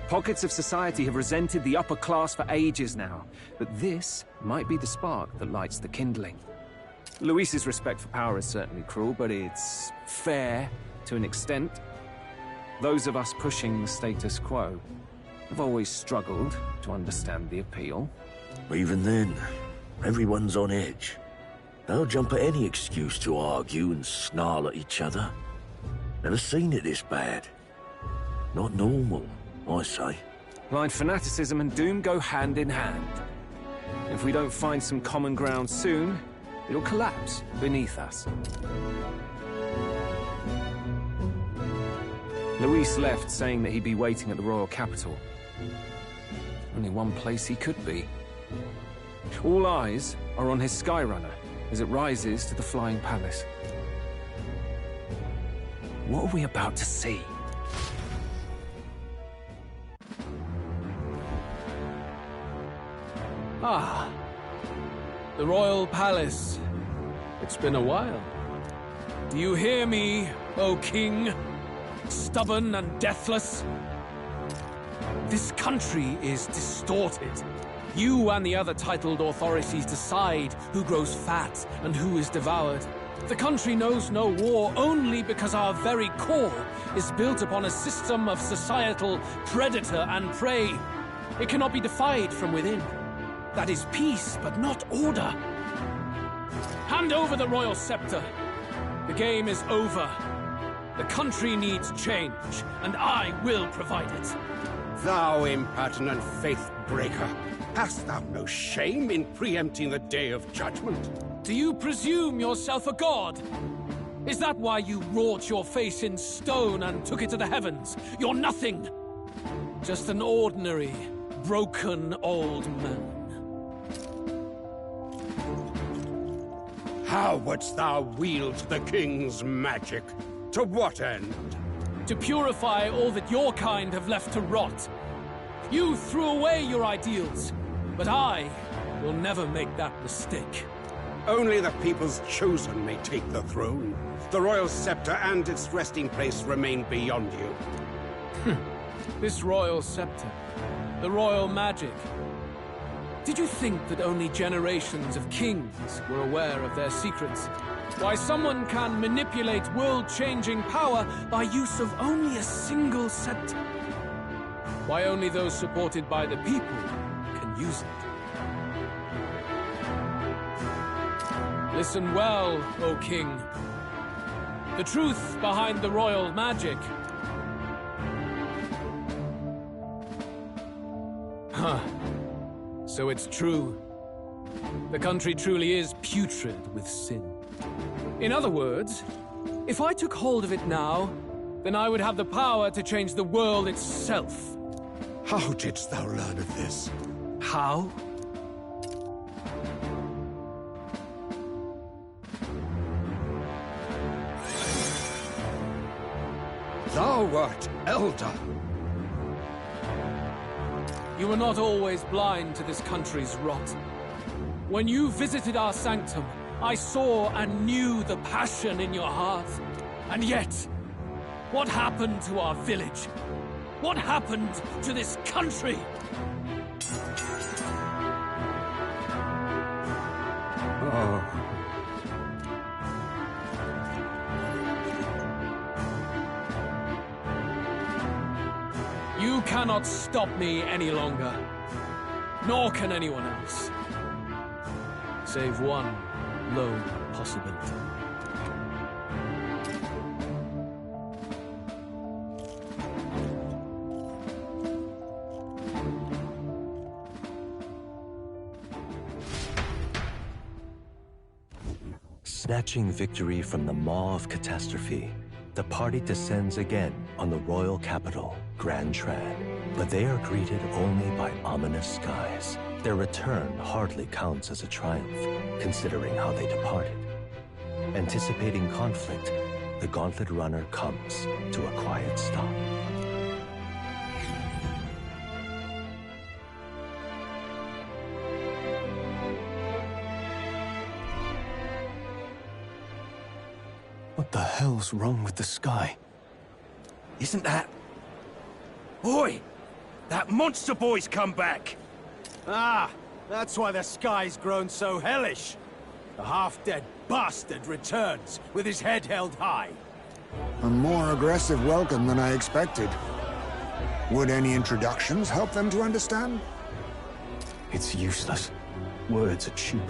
Pockets of society have resented the upper class for ages now, but this might be the spark that lights the kindling. Luis's respect for power is certainly cruel, but it's fair to an extent. Those of us pushing the status quo have always struggled to understand the appeal. Even then, everyone's on edge. They'll jump at any excuse to argue and snarl at each other. Never seen it this bad. Not normal, I say. Blind fanaticism and doom go hand in hand. If we don't find some common ground soon, it'll collapse beneath us. Luis left saying that he'd be waiting at the royal capital. Only one place he could be. All eyes are on his Skyrunner as it rises to the flying palace. What are we about to see? Ah, the royal palace. It's been a while. Do you hear me, O king? Stubborn and deathless? This country is distorted. You and the other titled authorities decide who grows fat and who is devoured. The country knows no war only because our very core is built upon a system of societal predator and prey. It cannot be defied from within. That is peace, but not order. Hand over the royal scepter. The game is over. The country needs change, and I will provide it. Thou impertinent faith-breaker, hast thou no shame in preempting the day of judgment? Do you presume yourself a god? Is that why you wrought your face in stone and took it to the heavens? You're nothing. Just an ordinary, broken old man. How wouldst thou wield the king's magic? To what end? To purify all that your kind have left to rot. You threw away your ideals, but I will never make that mistake. Only the people's chosen may take the throne. The royal scepter and its resting place remain beyond you. This royal scepter, the royal magic. Did you think that only generations of kings were aware of their secrets? Why someone can manipulate world-changing power by use of only a single scepter? Why only those supported by the people can use it? Listen well, O King. The truth behind the royal magic. Huh. So it's true. The country truly is putrid with sin. In other words, if I took hold of it now, then I would have the power to change the world itself. How didst thou learn of this? How? Thou wert elder. You were not always blind to this country's rot. When you visited our sanctum, I saw and knew the passion in your heart. And yet, what happened to our village? What happened to this country? Oh. You cannot stop me any longer. Nor can anyone else. Save one lone possibility. Snatching victory from the maw of catastrophe, the party descends again on the royal capital, Grand Trad. But they are greeted only by ominous skies. Their return hardly counts as a triumph, considering how they departed. Anticipating conflict, the Gauntlet Runner comes to a quiet stop. What the hell's wrong with the sky? Isn't that... Boy! That monster boy's come back! Ah, that's why the sky's grown so hellish. The half-dead bastard returns with his head held high. A more aggressive welcome than I expected. Would any introductions help them to understand? It's useless. Words are cheap.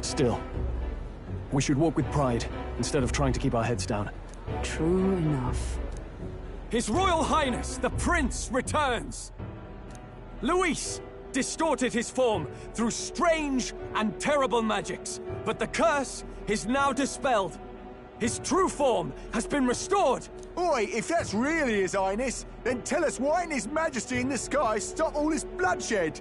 Still, we should walk with pride, instead of trying to keep our heads down. True enough. His Royal Highness, the Prince, returns! Luis distorted his form through strange and terrible magics, but the curse is now dispelled. His true form has been restored! Oi, if that's really His Highness, then tell us why didn't His Majesty in the sky stop all this bloodshed?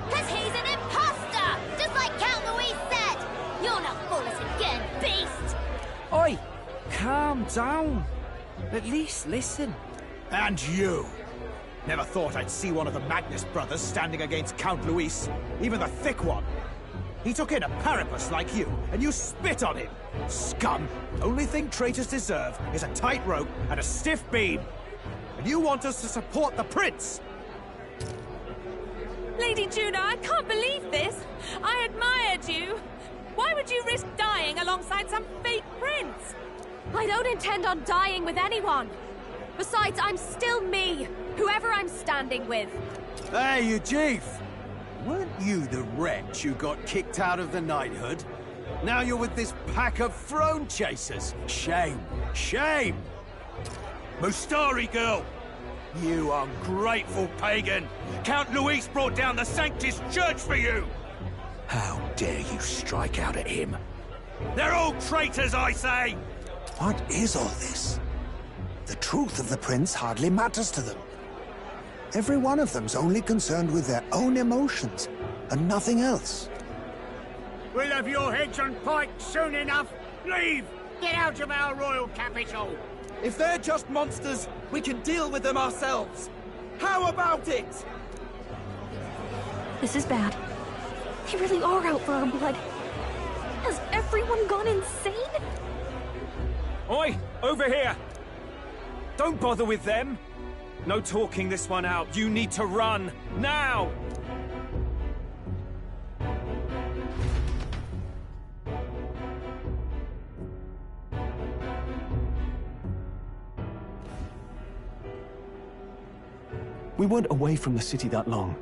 Cause he's an imposter! Just like Count Luis said! You'll not fool us again, beast! Oi! Calm down. At least listen. And you! Never thought I'd see one of the Magnus brothers standing against Count Luis, even the thick one. He took in a Paripus like you, and you spit on him. Scum! Only thing traitors deserve is a tight rope and a stiff beam. And you want us to support the prince? Lady Juna, I can't believe this. I admired you. Why would you risk dying alongside some fake prince? I don't intend on dying with anyone. Besides, I'm still me, whoever I'm standing with. Hey, you chief! Weren't you the wretch who got kicked out of the knighthood? Now you're with this pack of throne chasers. Shame. Shame! Mustari girl! You ungrateful pagan! Count Luis brought down the Sanctus Church for you! How dare you strike out at him? They're all traitors, I say! What is all this? The truth of the prince hardly matters to them. Every one of them's only concerned with their own emotions, and nothing else. We'll have your heads on pikes soon enough. Leave! Get out of our royal capital! If they're just monsters, we can deal with them ourselves. How about it? This is bad. They really are out for our blood. Has everyone gone insane? Oi! Over here! Don't bother with them! No talking this one out. You need to run. Now! We weren't away from the city that long.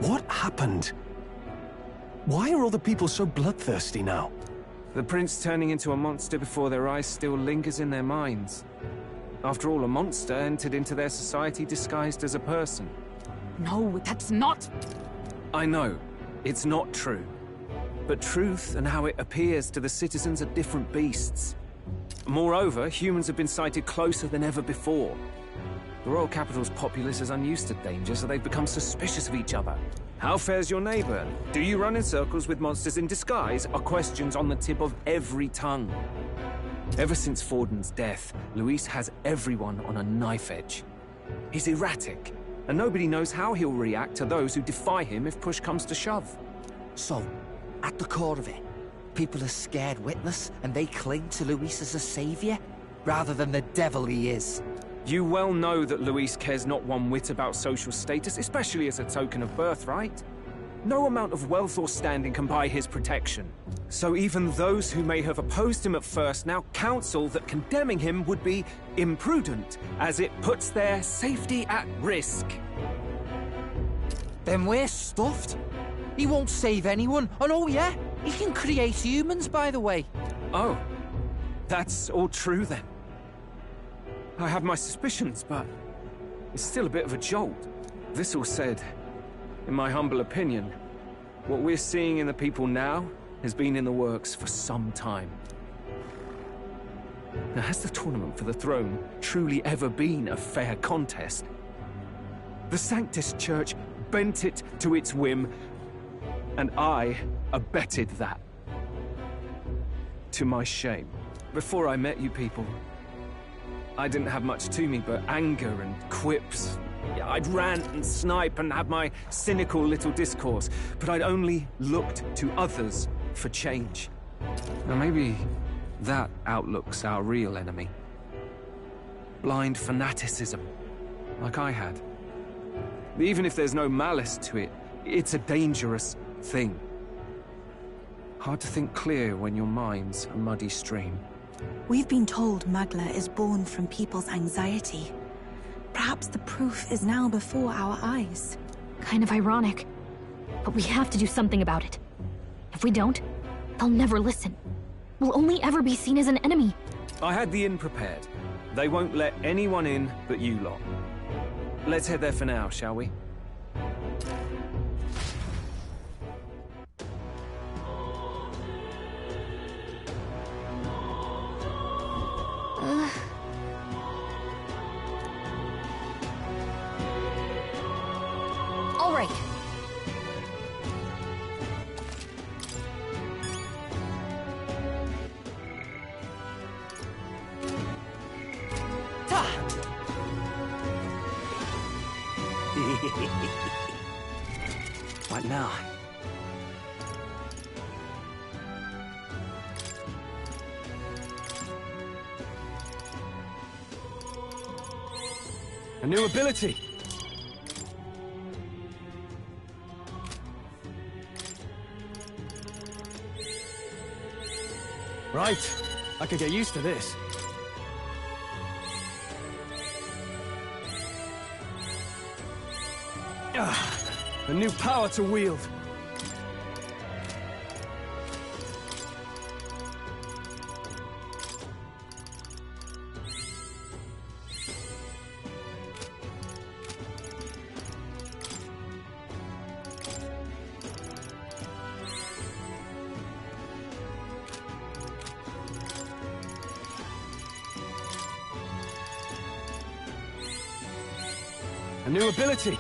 What happened? Why are all the people so bloodthirsty now? The prince turning into a monster before their eyes still lingers in their minds. After all, a monster entered into their society disguised as a person. No, that's not... I know, it's not true. But truth and how it appears to the citizens are different beasts. Moreover, humans have been sighted closer than ever before. The royal capital's populace is unused to danger, so they've become suspicious of each other. How fares your neighbor? Do you run in circles with monsters in disguise? Are questions on the tip of every tongue. Ever since Forden's death, Luis has everyone on a knife edge. He's erratic, and nobody knows how he'll react to those who defy him if push comes to shove. So, at the core of it, people are scared witless, and they cling to Luis as a savior, rather than the devil he is. You well know that Luis cares not one whit about social status, especially as a token of birthright. No amount of wealth or standing can buy his protection. So even those who may have opposed him at first now counsel that condemning him would be imprudent, as it puts their safety at risk. Then we're stuffed. He won't save anyone, and oh yeah, he can create humans, by the way. Oh, that's all true then. I have my suspicions, but it's still a bit of a jolt. This all said, in my humble opinion, what we're seeing in the people now has been in the works for some time. Now, has the tournament for the throne truly ever been a fair contest? The Sanctus Church bent it to its whim, and I abetted that. To my shame. Before I met you people, I didn't have much to me but anger and quips. Yeah, I'd rant and snipe and have my cynical little discourse, but I'd only looked to others for change. Now maybe that outlook's our real enemy. Blind fanaticism, like I had. Even if there's no malice to it, it's a dangerous thing. Hard to think clear when your mind's a muddy stream. We've been told Magla is born from people's anxiety. Perhaps the proof is now before our eyes. Kind of ironic. But we have to do something about it. If we don't, they'll never listen. We'll only ever be seen as an enemy. I had the inn prepared. They won't let anyone in but you lot. Let's head there for now, shall we? All right. What now? A new ability! Right. I could get used to this. A new power to wield. A new ability.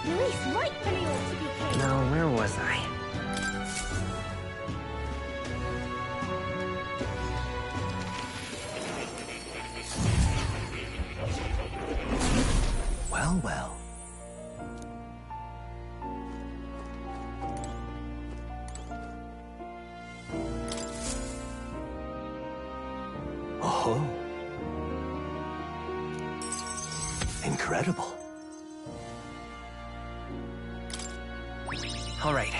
Luis rightfully ought to be king. Now, where was I? Well, well. Oh. Incredible. All right.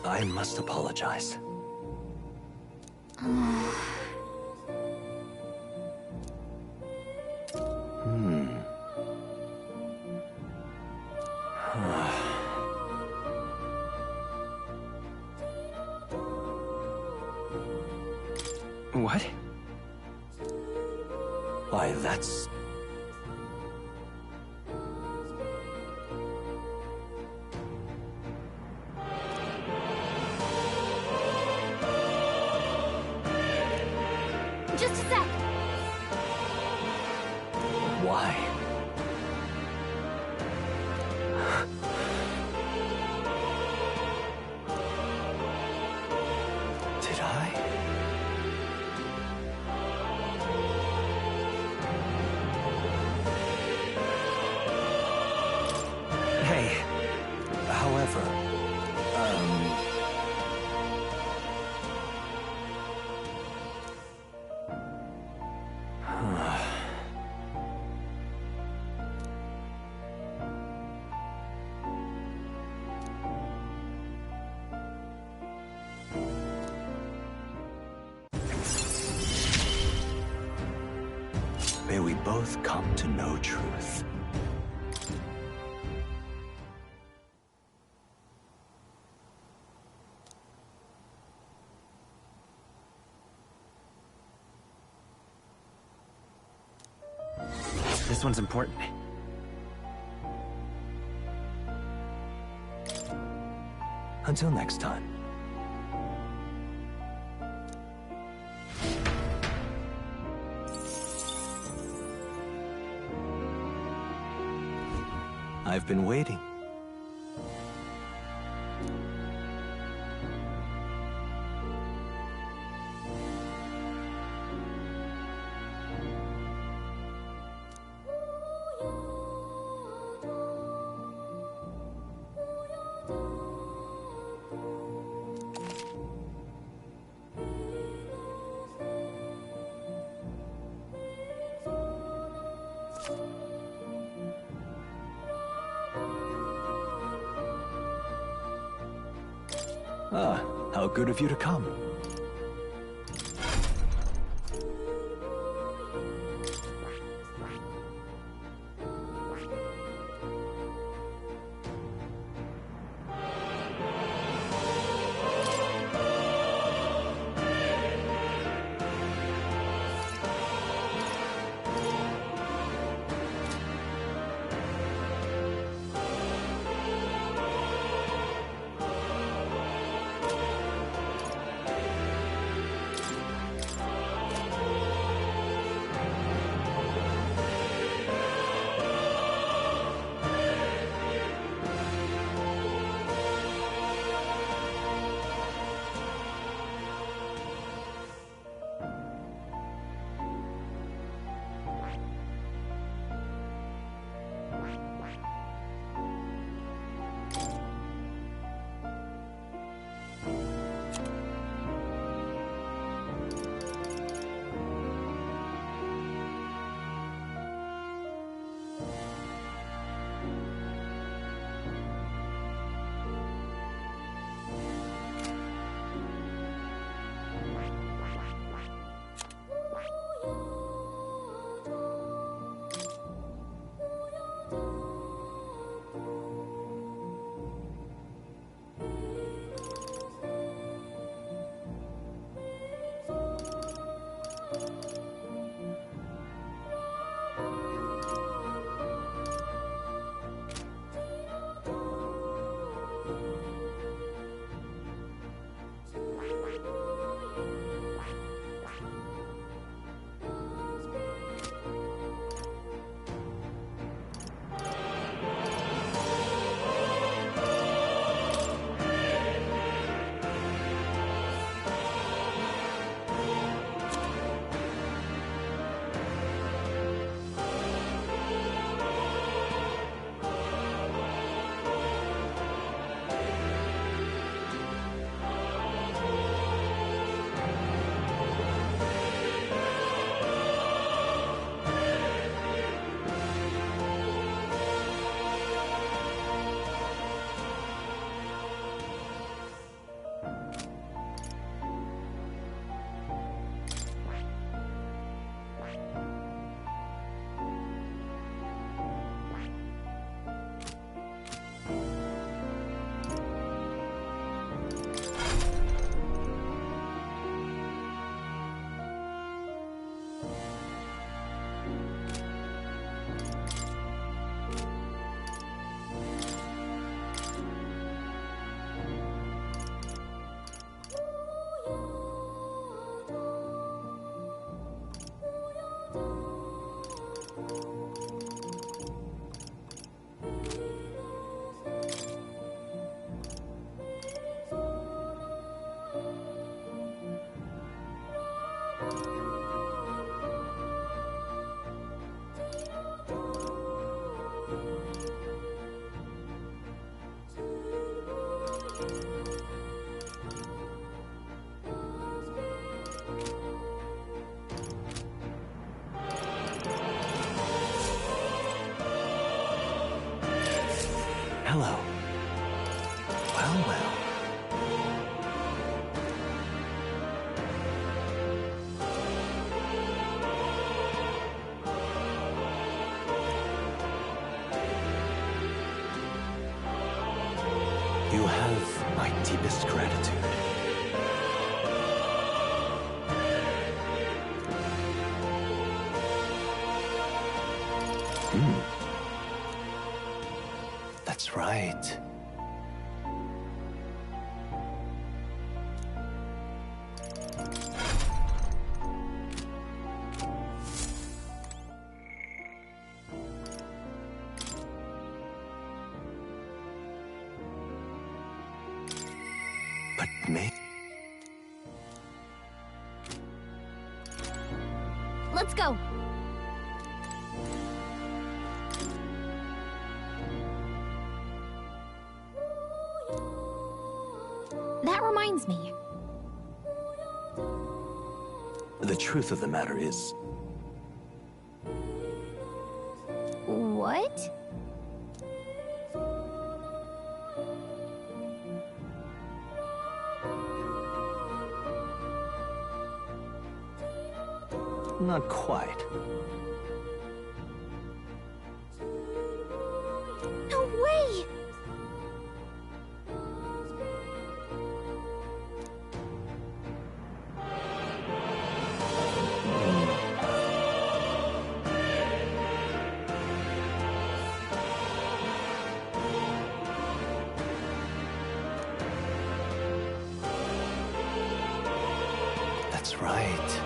I must apologize. What? Why, that's... Just a sec. Why? Did I? Hey. However, may we both come to know truth. This one's important. Until next time. I've been waiting. Ah, how good of you to come. hello. Well, well. You have my deepest gratitude. That's right. But me? Let's go. That reminds me. The truth of the matter is, What? not quite. No way! That's right.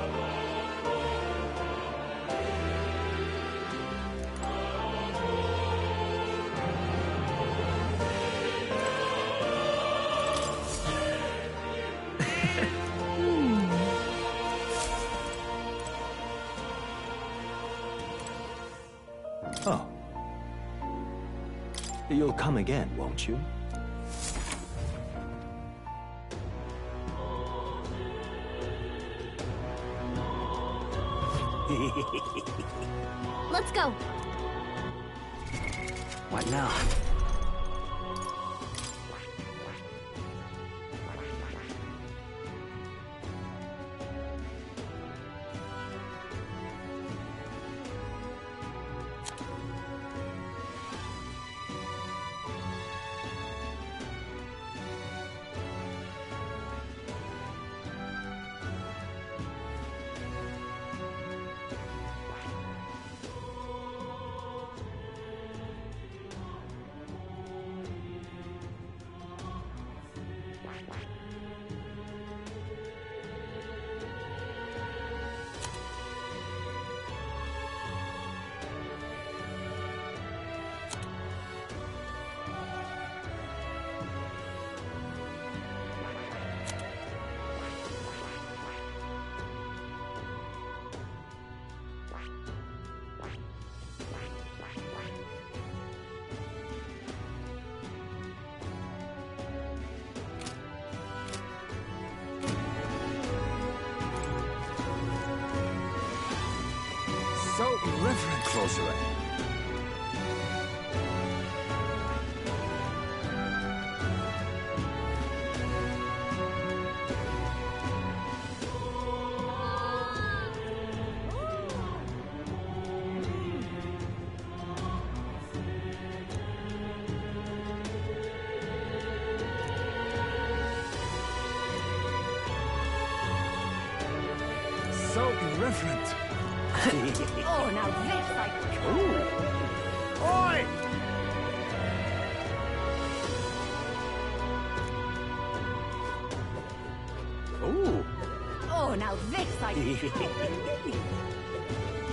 Oh. You'll come again, won't you? Let's go. What now? So irreverent, Closeray. So irreverent. Oh, now this I Oi! Ooh. Oh, now this I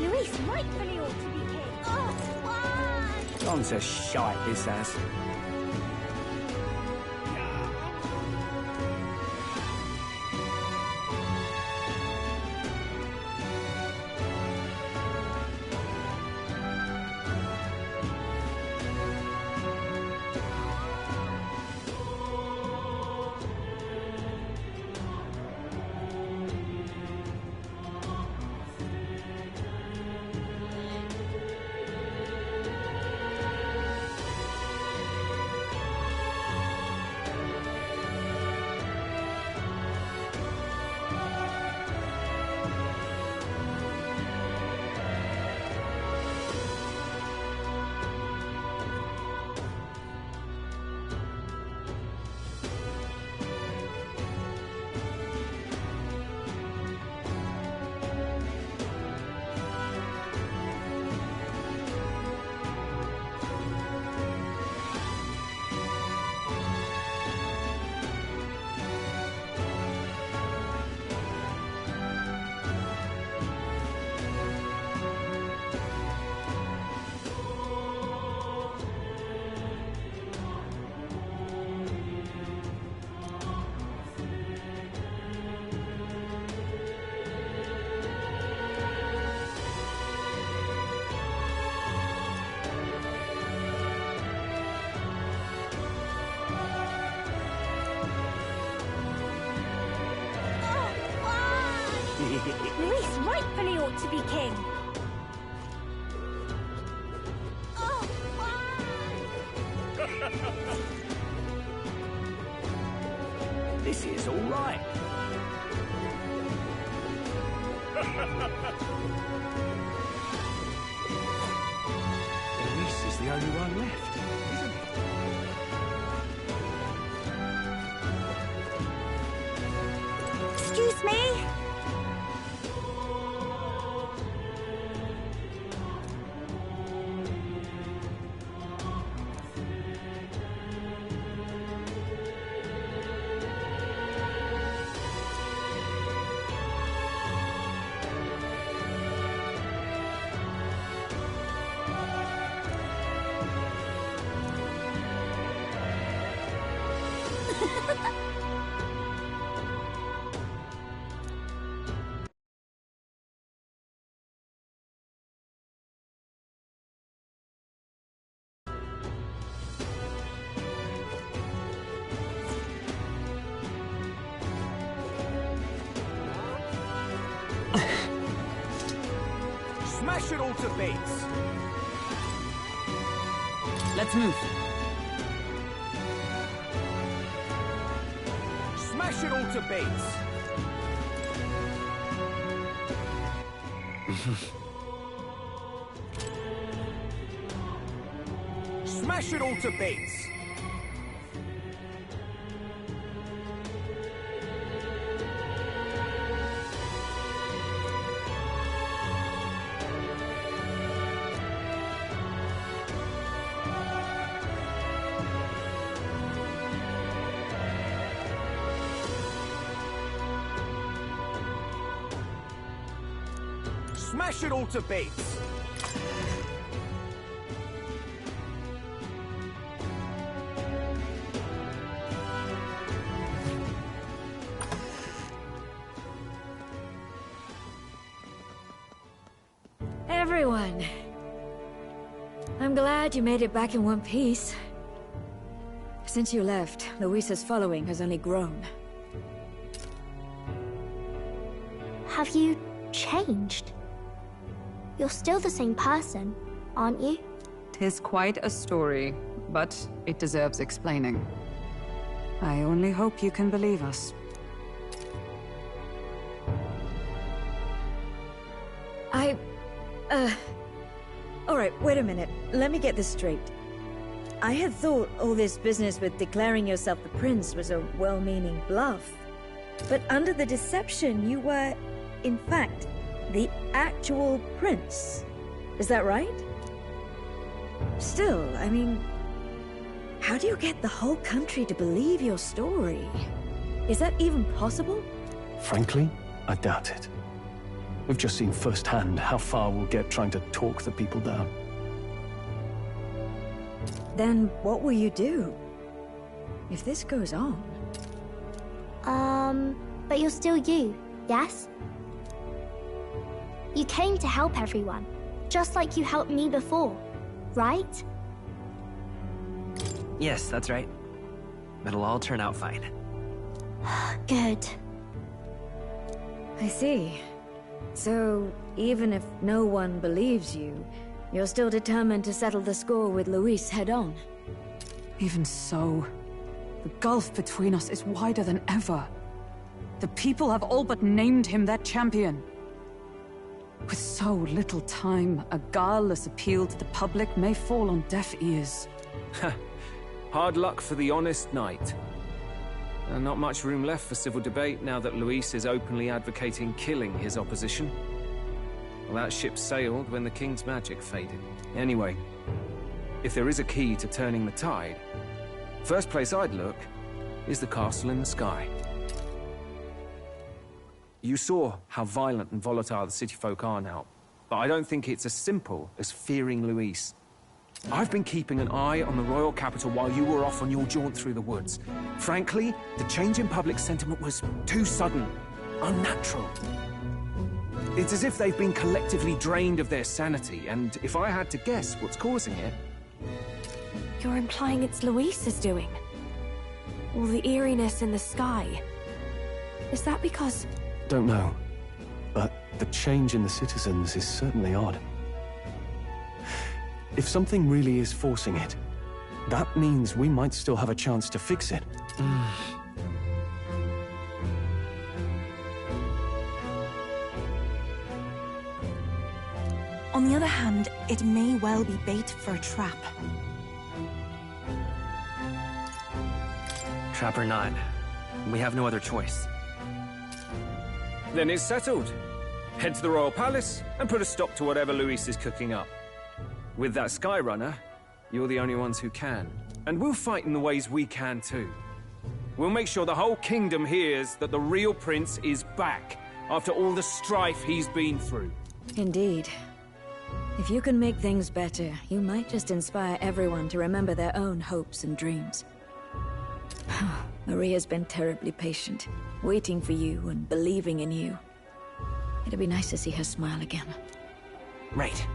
Luis rightfully ought to be king. Oh, why? John's a shite, this ass. rightfully ought to be king. This is all right. Luis is the only one left, isn't it? Excuse me? Smash it all to bits! Let's move. Smash it all to bits! Smash it all to bits! Smash it all to bits! Everyone. I'm glad you made it back in one piece. Since you left, Luis's following has only grown. Have you changed? You're still the same person, aren't you? 'Tis quite a story, but it deserves explaining. I only hope you can believe us. Alright, wait a minute. Let me get this straight. I had thought all this business with declaring yourself the prince was a well-meaning bluff. But under the deception, you were, in fact, the actual prince. Is that right? Still, I mean, how do you get the whole country to believe your story? Is that even possible? Frankly, I doubt it. We've just seen firsthand how far we'll get trying to talk the people down. Then what will you do? If this goes on? But you're still you, yes? You came to help everyone, just like you helped me before, right? Yes, that's right. It'll all turn out fine. Good. I see. So, even if no one believes you, you're still determined to settle the score with Luis head-on? Even so, the gulf between us is wider than ever. The people have all but named him their champion. With so little time, a guileless appeal to the public may fall on deaf ears. Hard luck for the honest knight. Not much room left for civil debate now that Luis is openly advocating killing his opposition. Well, that ship sailed when the king's magic faded. Anyway, if there is a key to turning the tide, first place I'd look is the castle in the sky. You saw how violent and volatile the city folk are now, but I don't think it's as simple as fearing Luis. I've been keeping an eye on the royal capital while you were off on your jaunt through the woods. Frankly, the change in public sentiment was too sudden, unnatural. It's as if they've been collectively drained of their sanity, and if I had to guess what's causing it... You're implying it's Luis's doing? All the eeriness in the sky. Is that because... Don't know. but the change in the citizens is certainly odd. If something really is forcing it, that means we might still have a chance to fix it. On the other hand, it may well be bait for a trap. Trap or not, we have no other choice. Then it's settled. Head to the Royal Palace and put a stop to whatever Luis is cooking up. With that Skyrunner, you're the only ones who can. And we'll fight in the ways we can too. We'll make sure the whole kingdom hears that the real prince is back after all the strife he's been through. Indeed. If you can make things better, you might just inspire everyone to remember their own hopes and dreams. Maria's been terribly patient, waiting for you and believing in you. It'd be nice to see her smile again. Right.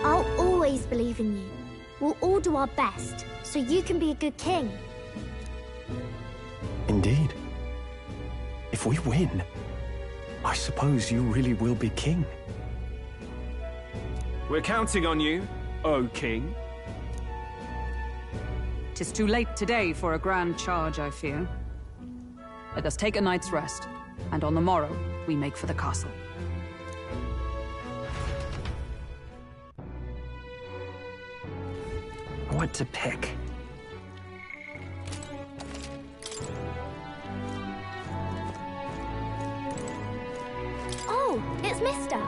I'll always believe in you. We'll all do our best, so you can be a good king. Indeed. If we win, I suppose you really will be king. We're counting on you, O King. 'Tis too late today for a grand charge, I fear. Let us take a night's rest, and on the morrow, we make for the castle. What to pick? Oh, it's Mister.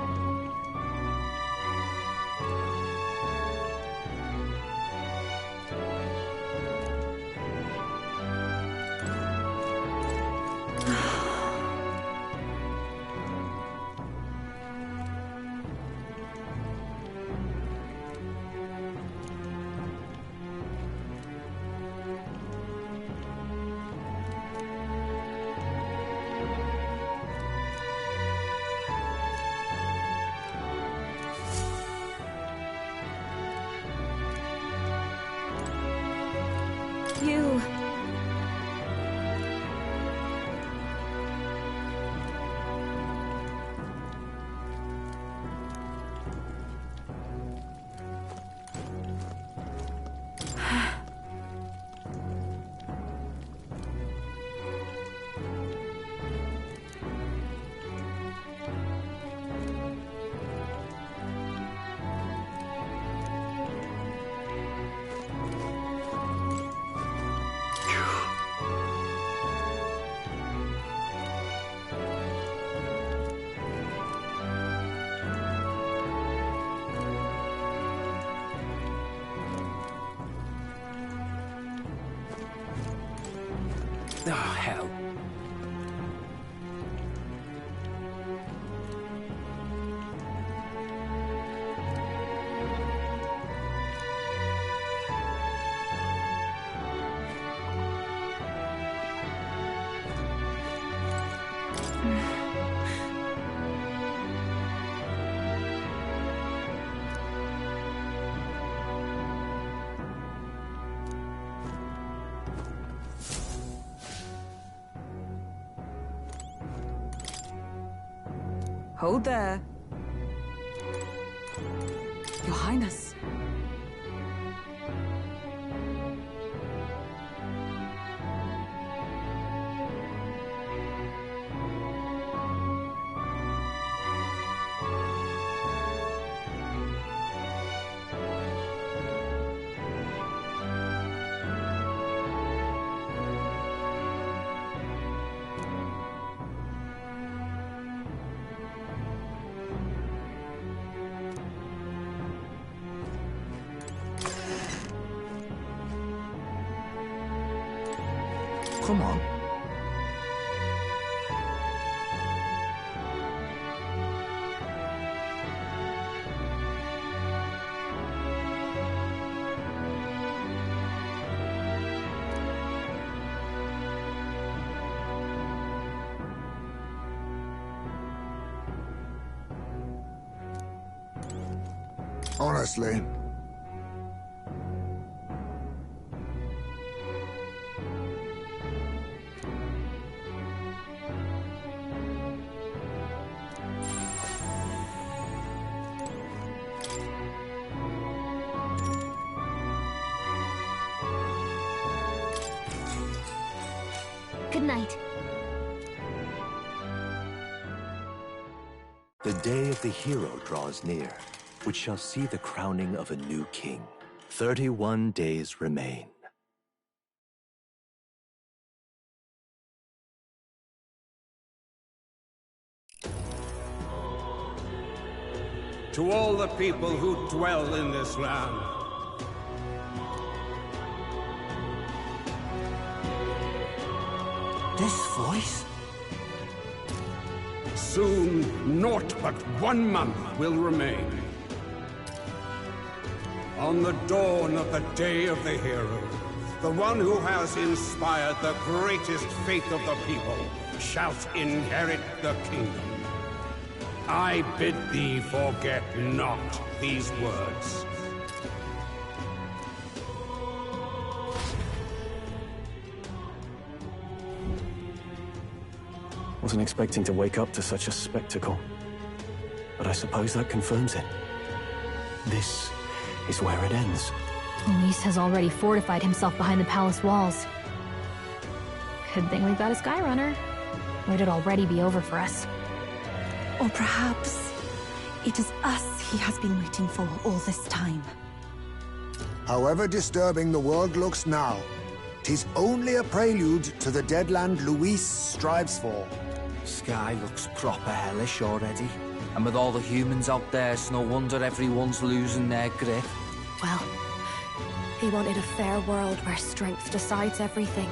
You... Oh, hell. Hold there. Your Highness. Come on. Honestly, Good night. The day of the hero draws near, which shall see the crowning of a new king. 31 days remain. To all the people who dwell in this land, This voice? soon naught but 1 month will remain. On the dawn of the Day of the Hero, the one who has inspired the greatest faith of the people shall inherit the kingdom. I bid thee forget not these words. Wasn't expecting to wake up to such a spectacle. But I suppose that confirms it. This is where it ends. Luis has already fortified himself behind the palace walls. Good thing we've got a Skyrunner. Or it'd already be over for us. Or perhaps it is us he has been waiting for all this time. However disturbing the world looks now, 'tis only a prelude to the deadland Luis strives for. Sky looks proper hellish already. And with all the humans out there, it's no wonder everyone's losing their grip. Well, he wanted a fair world where strength decides everything.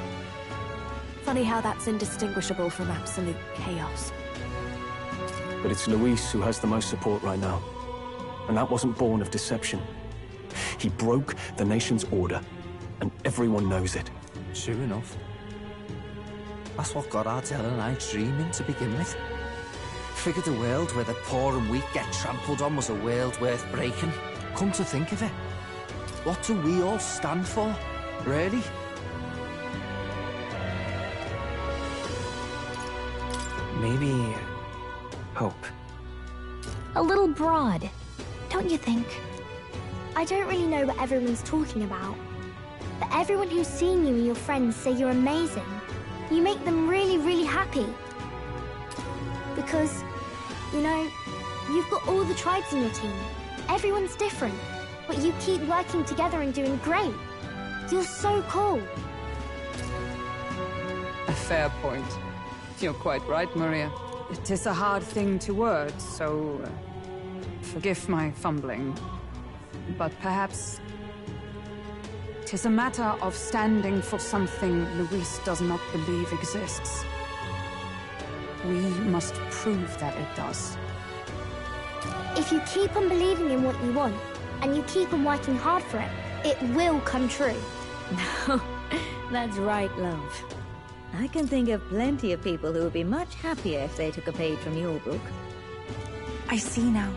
Funny how that's indistinguishable from absolute chaos. But it's Luis who has the most support right now. And that wasn't born of deception. He broke the nation's order, and everyone knows it. True enough. That's what got Ardell and I dreaming to begin with. Figured a world where the poor and weak get trampled on was a world worth breaking. Come to think of it, what do we all stand for, really? Maybe hope. A little broad, don't you think? I don't really know what everyone's talking about, but everyone who's seen you and your friends say you're amazing. You make them really, really happy. Because, you know, you've got all the tribes in your team. Everyone's different, but you keep working together and doing great. You're so cool. A fair point. You're quite right, Maria. It is a hard thing to word, so forgive my fumbling. But perhaps 'tis a matter of standing for something Luis does not believe exists. We must prove that it does. If you keep on believing in what you want, and you keep on working hard for it, it will come true. That's right, love. I can think of plenty of people who would be much happier if they took a page from your book. I see now.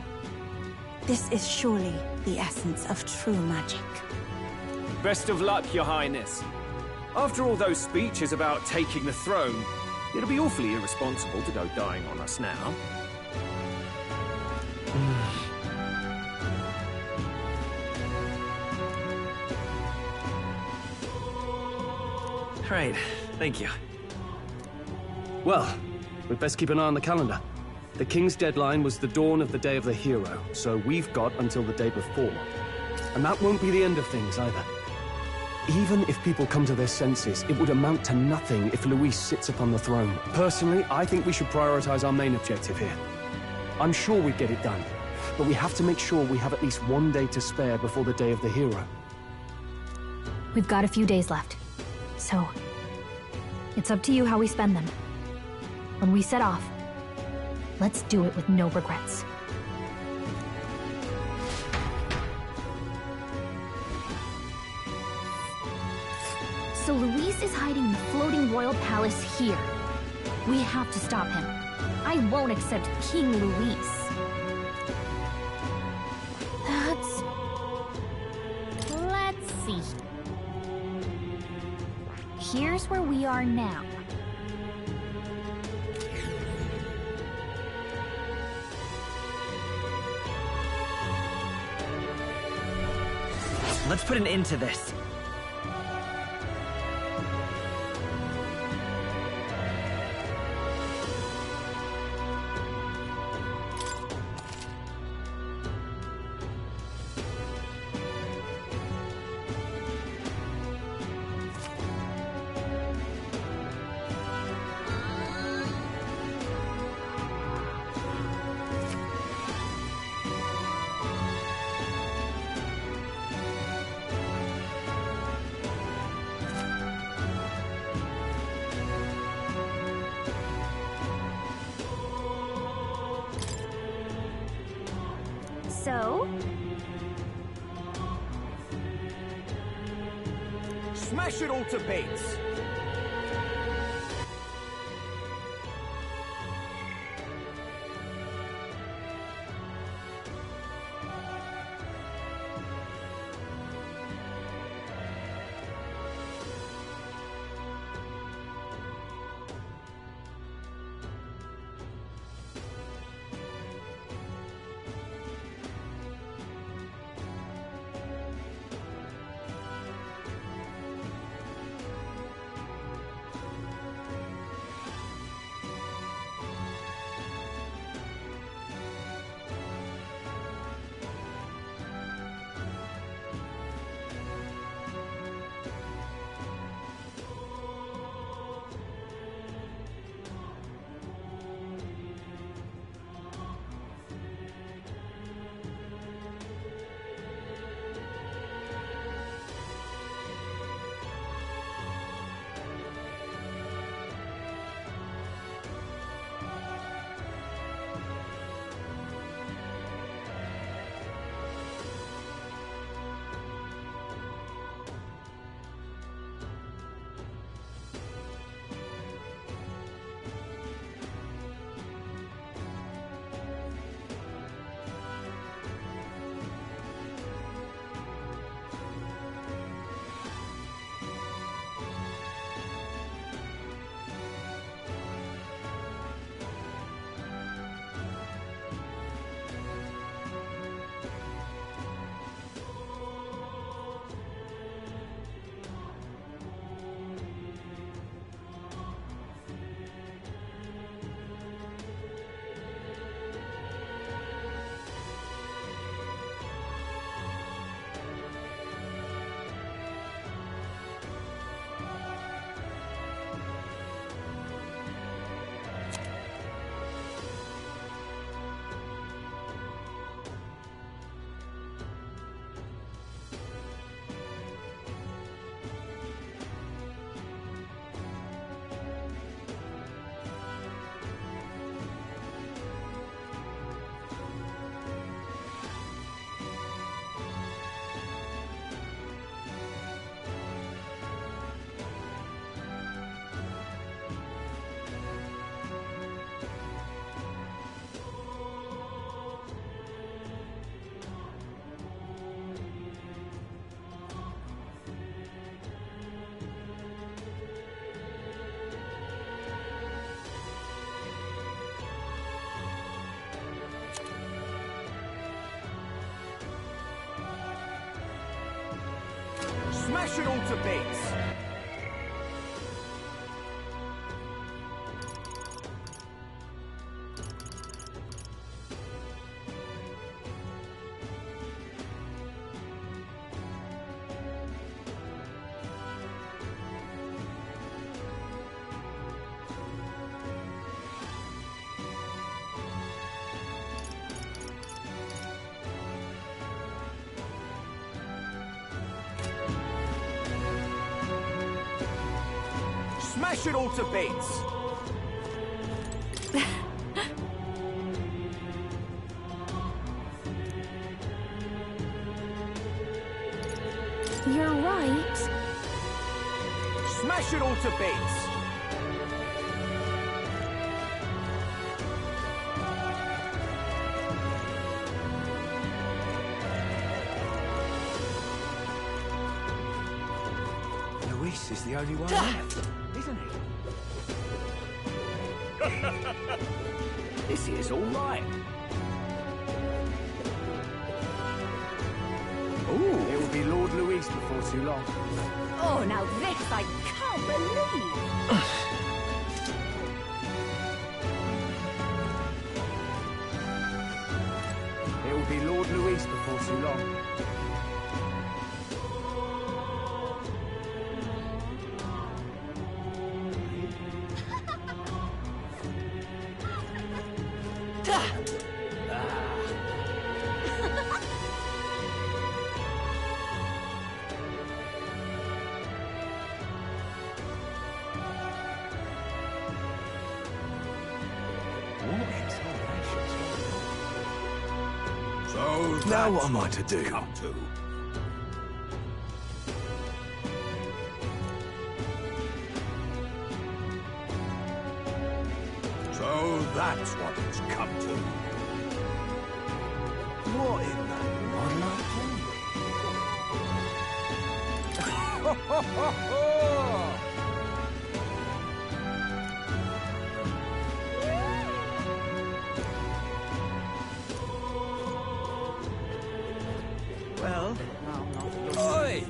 This is surely the essence of true magic. Best of luck, Your Highness. After all those speeches about taking the throne, it'll be awfully irresponsible to go dying on us now. Right, thank you. Well, we'd best keep an eye on the calendar. The King's deadline was the dawn of the Day of the Hero, so we've got until the day before. And that won't be the end of things either. Even if people come to their senses, it would amount to nothing if Luis sits upon the throne. Personally, I think we should prioritize our main objective here. I'm sure we'd get it done, but we have to make sure we have at least 1 day to spare before the Day of the Hero. We've got a few days left, so it's up to you how we spend them. When we set off, let's do it with no regrets. So Luis is hiding in the floating royal palace here. We have to stop him. I won't accept King Luis. Let's see. Here's where we are now. Let's put an end to this. So? Smash it all to bits! Smash it all to bits! Smash it all to bits! You're right. Smash it all to bits! Luis is the only one left, isn't he? This is all right. Ooh, it will be Lord Luis before too long. Oh, now this I can't believe! It will be Lord Luis before too long. So Now what am I to do? Come to. So that's what it's come to. What in the Well, Oi!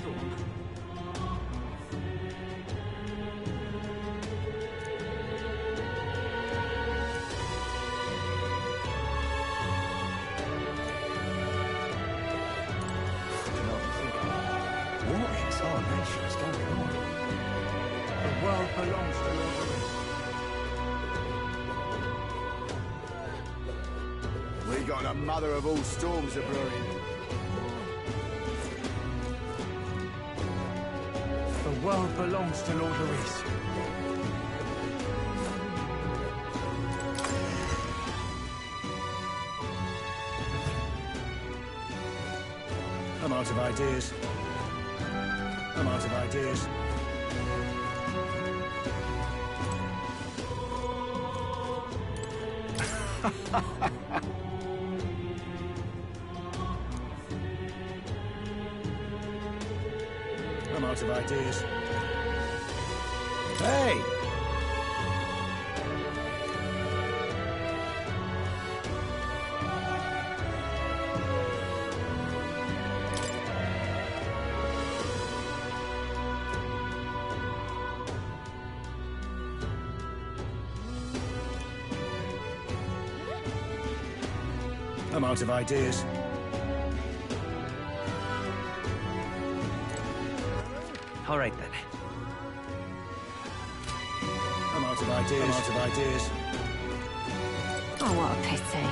What in tarnation is going on? The world belongs to Lord Louis. We got a mother of all storms a-brewing. The world belongs to Lord Louis. I'm out of ideas. I'm out of ideas. I'm out of ideas. Hey! I'm out of ideas. All right, then. I'm out of ideas. I'm out of ideas. Oh, what a pity.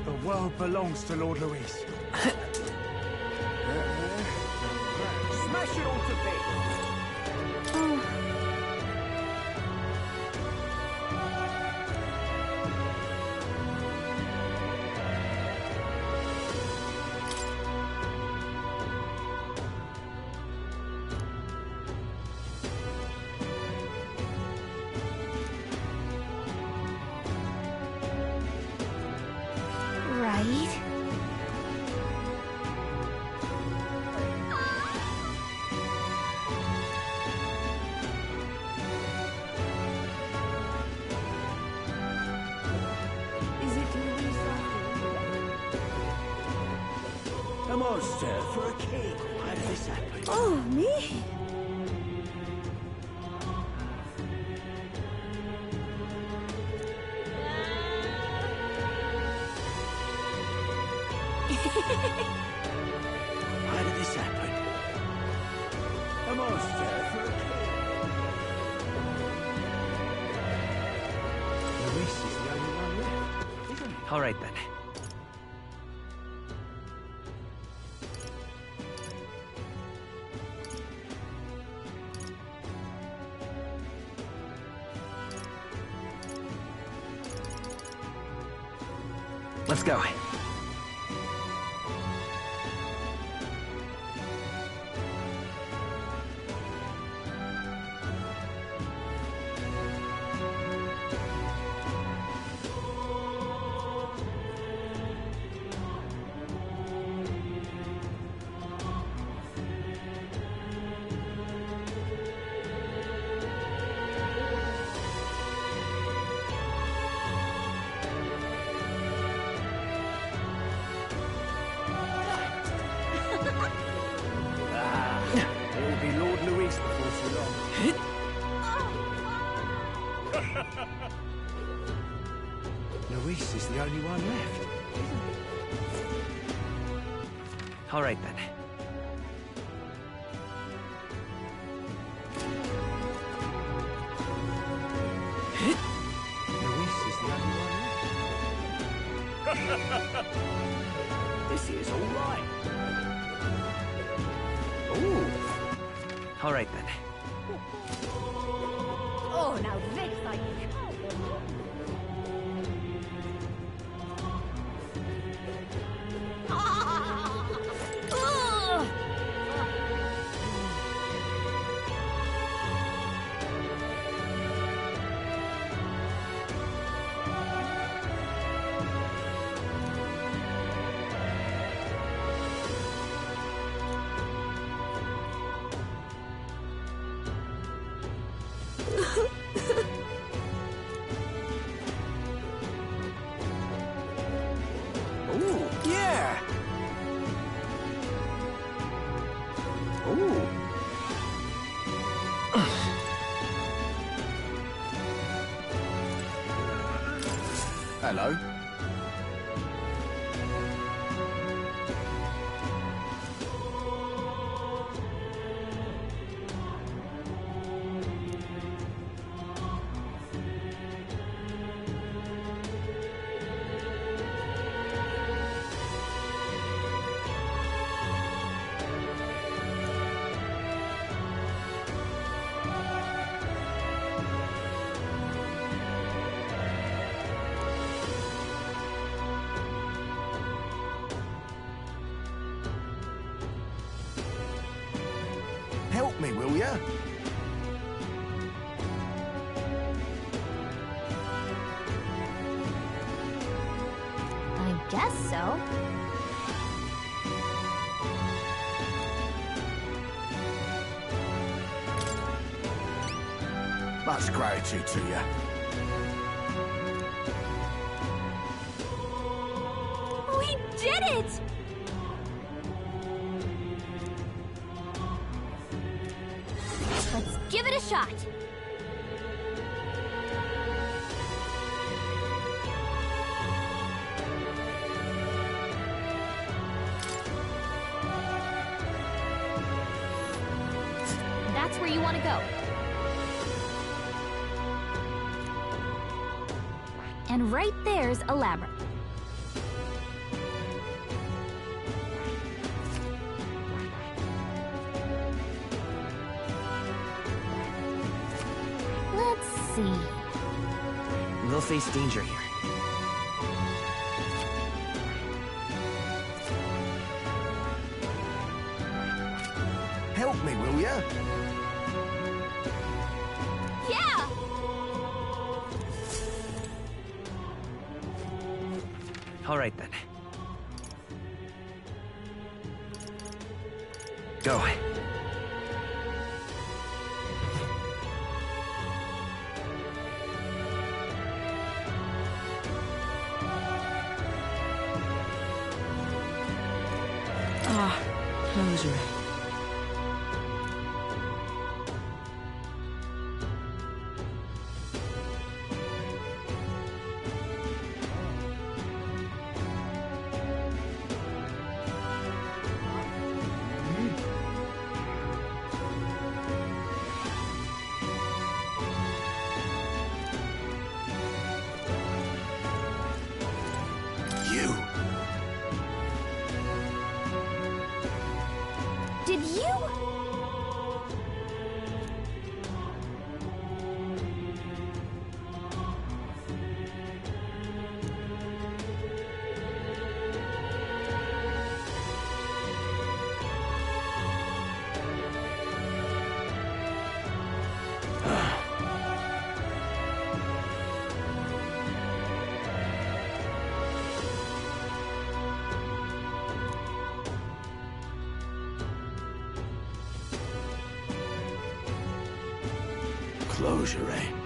The world belongs to Lord Louis. Smash it all to bits! Right? Is it a monster for a king? Why did this happen? Oh, me? Why did this happen? A monster for a king. Louis is the only one left, isn't he? All right, then. Let's go. It will be Lord Louis before too long. Louis is the only one left, isn't he? All right, then. Louis is the only one left. This is all right. Ooh. All right, then. Oh, now this I Ooh, yeah! Ooh. Hello. Help me, will ya? I guess so. Much gratitude to you. We did it! Let's give it a shot. That's where you want to go. And right there's a labyrinth. Let's see. We'll face danger here. Help me, will ya? Yeah! All right, then. Go. Ah, closure. You. Did you? Closure, eh?